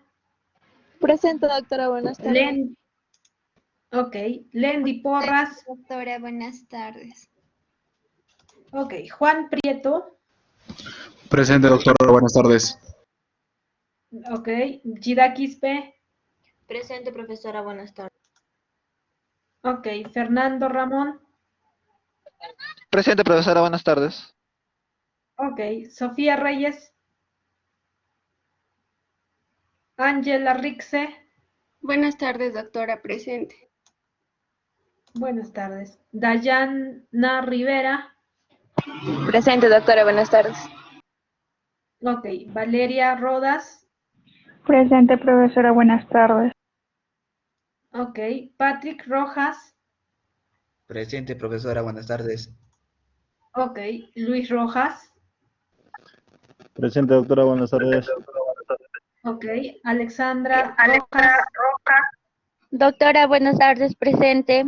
[SPEAKER 3] Presente, doctora. Buenas tardes.
[SPEAKER 1] Ok. Lendy Porras.
[SPEAKER 3] Doctora, buenas tardes.
[SPEAKER 1] Ok. Juan Prieto.
[SPEAKER 5] Presente, doctora. Buenas tardes.
[SPEAKER 1] Ok. Gida Quispe.
[SPEAKER 2] Presente, profesora. Buenas tardes.
[SPEAKER 1] Ok. Fernando Ramón.
[SPEAKER 13] Presente, profesora, buenas tardes.
[SPEAKER 1] Ok. Sofía Reyes. Ángela Rixe.
[SPEAKER 3] Buenas tardes, doctora. Presente.
[SPEAKER 1] Buenas tardes. Dayana Rivera.
[SPEAKER 2] Presente, doctora. Buenas tardes.
[SPEAKER 1] Ok. Valeria Rodas.
[SPEAKER 9] Presente, profesora. Buenas tardes.
[SPEAKER 1] Ok. Patrick Rojas.
[SPEAKER 10] Presente, profesora. Buenas tardes.
[SPEAKER 1] Ok. Luis Rojas.
[SPEAKER 11] Presente, doctora. Buenas tardes.
[SPEAKER 1] Ok. Alexandra Rojas.
[SPEAKER 7] Doctora, buenas tardes. Presente.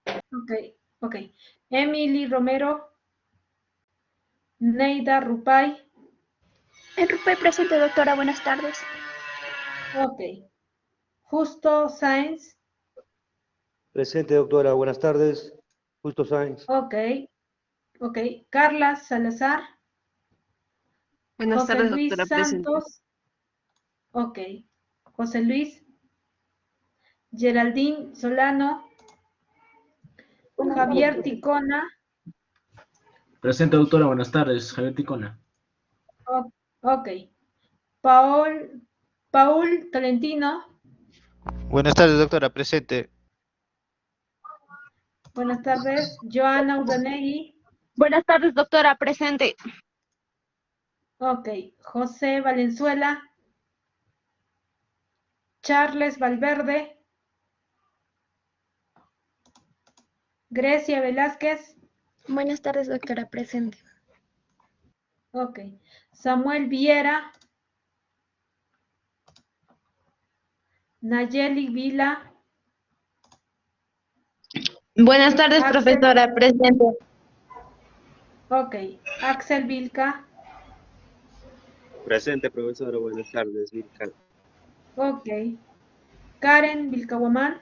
[SPEAKER 1] Ok. Ok. Emily Romero. Neida Rupay.
[SPEAKER 3] Rupay presente, doctora. Buenas tardes.
[SPEAKER 1] Ok. Justo Sáenz.
[SPEAKER 13] Presente, doctora, buenas tardes. Justo Sáenz.
[SPEAKER 1] Ok. Ok. Carla Salazar.
[SPEAKER 6] Buenas
[SPEAKER 1] José
[SPEAKER 6] tardes,
[SPEAKER 1] Luis
[SPEAKER 6] doctora. Presente.
[SPEAKER 1] Santos. Ok. José Luis. Geraldine Solano. Javier Ticona.
[SPEAKER 8] Presente, doctora. Buenas tardes. Javier Ticona.
[SPEAKER 1] Ok. Paul Tolentino.
[SPEAKER 13] Buenas tardes, doctora, presente.
[SPEAKER 1] Buenas tardes. Joana Urdanegui.
[SPEAKER 9] Buenas tardes, doctora. Presente.
[SPEAKER 1] Ok. José Valenzuela. Charles Valverde. Grecia Velázquez.
[SPEAKER 3] Buenas tardes, doctora. Presente.
[SPEAKER 1] Ok. Samuel Viera. Nayeli Vila.
[SPEAKER 2] Buenas tardes,
[SPEAKER 1] Axel.
[SPEAKER 2] profesora. Presente.
[SPEAKER 1] Ok. Axel Vilca.
[SPEAKER 13] Presente, profesora, buenas tardes, Vilca.
[SPEAKER 1] Ok. Karen Vilcahuamán.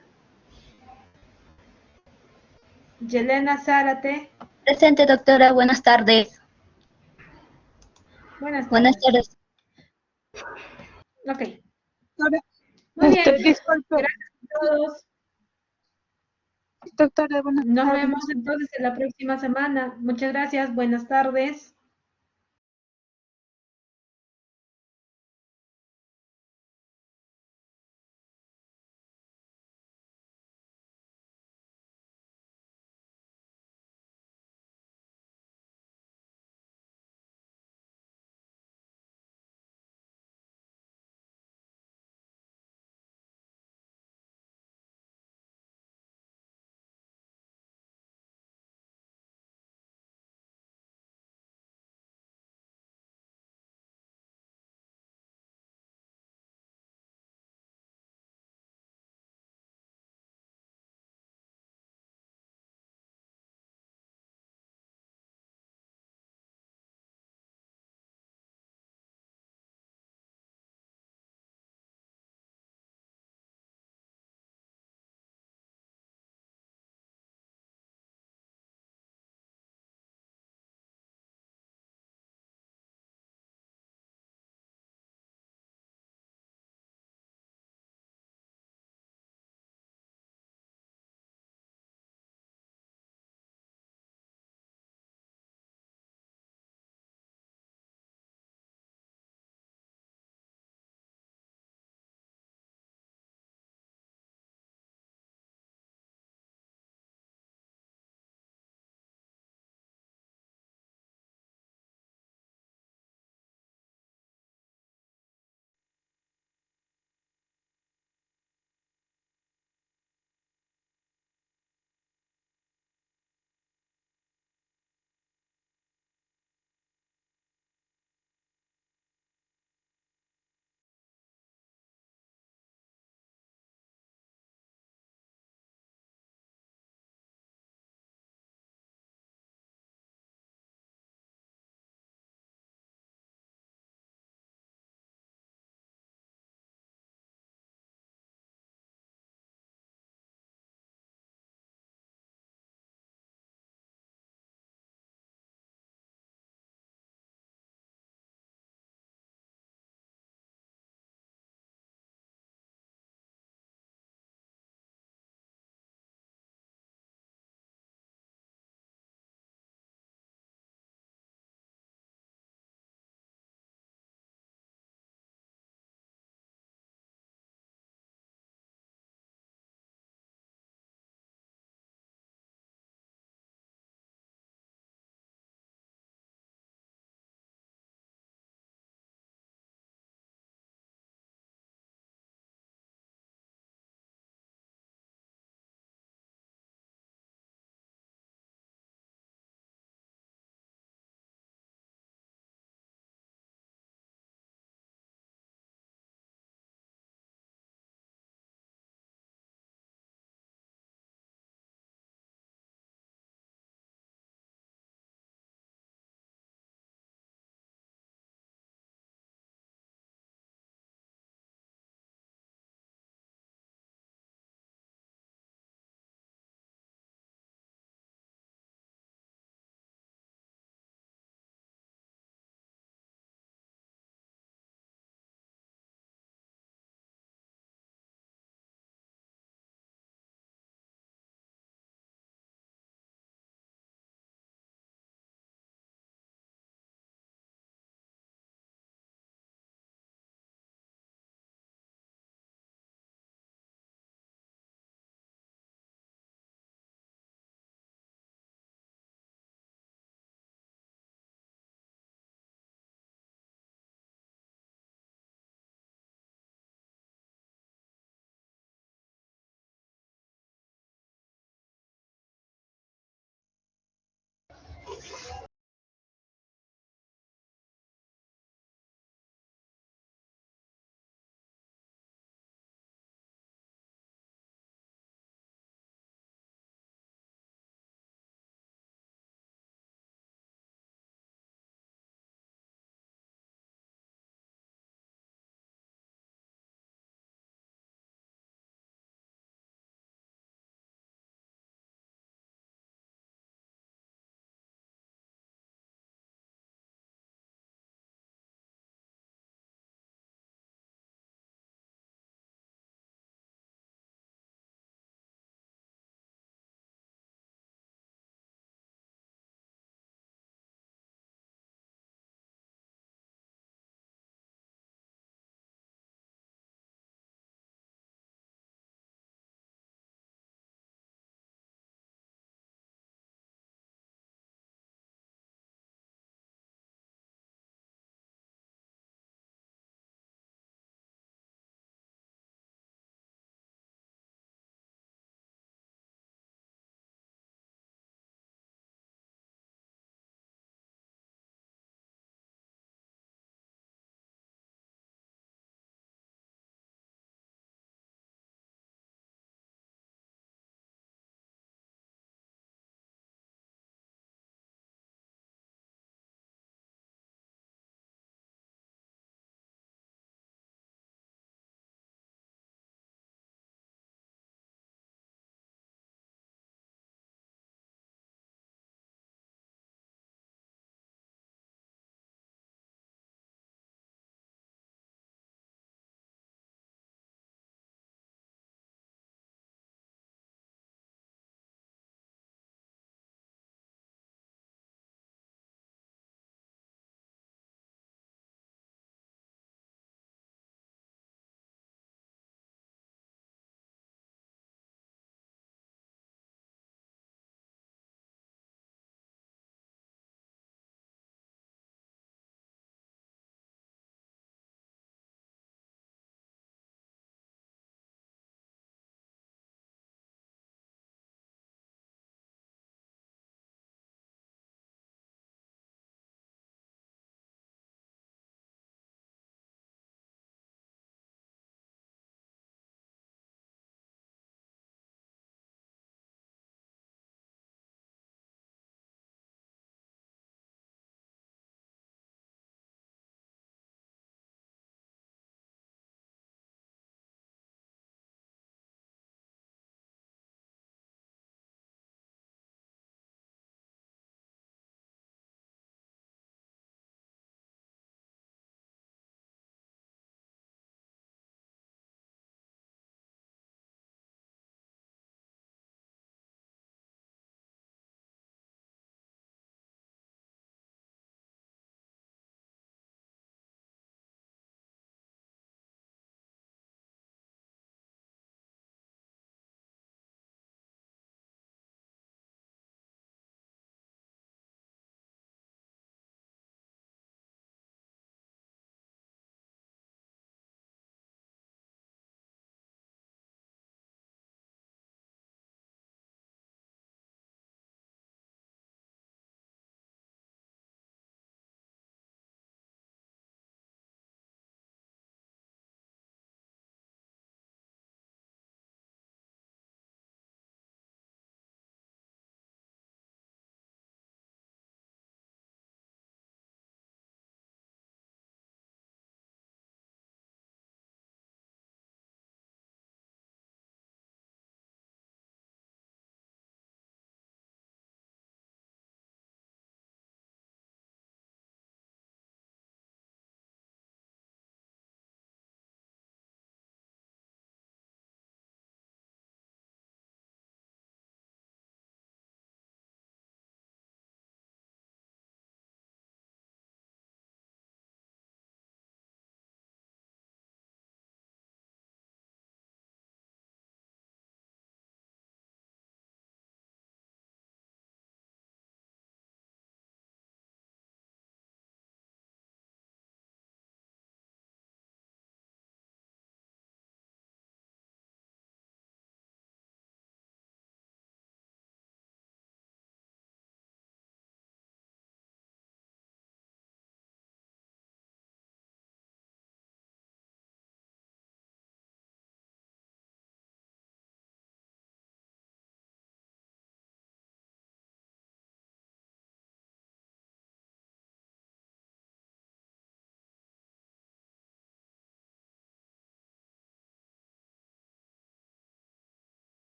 [SPEAKER 1] Yelena Zárate.
[SPEAKER 14] Presente, doctora. Buenas tardes.
[SPEAKER 1] Buenas
[SPEAKER 14] Buenas
[SPEAKER 1] tardes.
[SPEAKER 14] tardes.
[SPEAKER 1] Ok. Muy bien.
[SPEAKER 9] Disculpe,
[SPEAKER 1] Gracias a todos.
[SPEAKER 9] doctora, buenas
[SPEAKER 1] Nos
[SPEAKER 9] tardes.
[SPEAKER 1] vemos entonces en la próxima semana. Muchas gracias. Buenas tardes.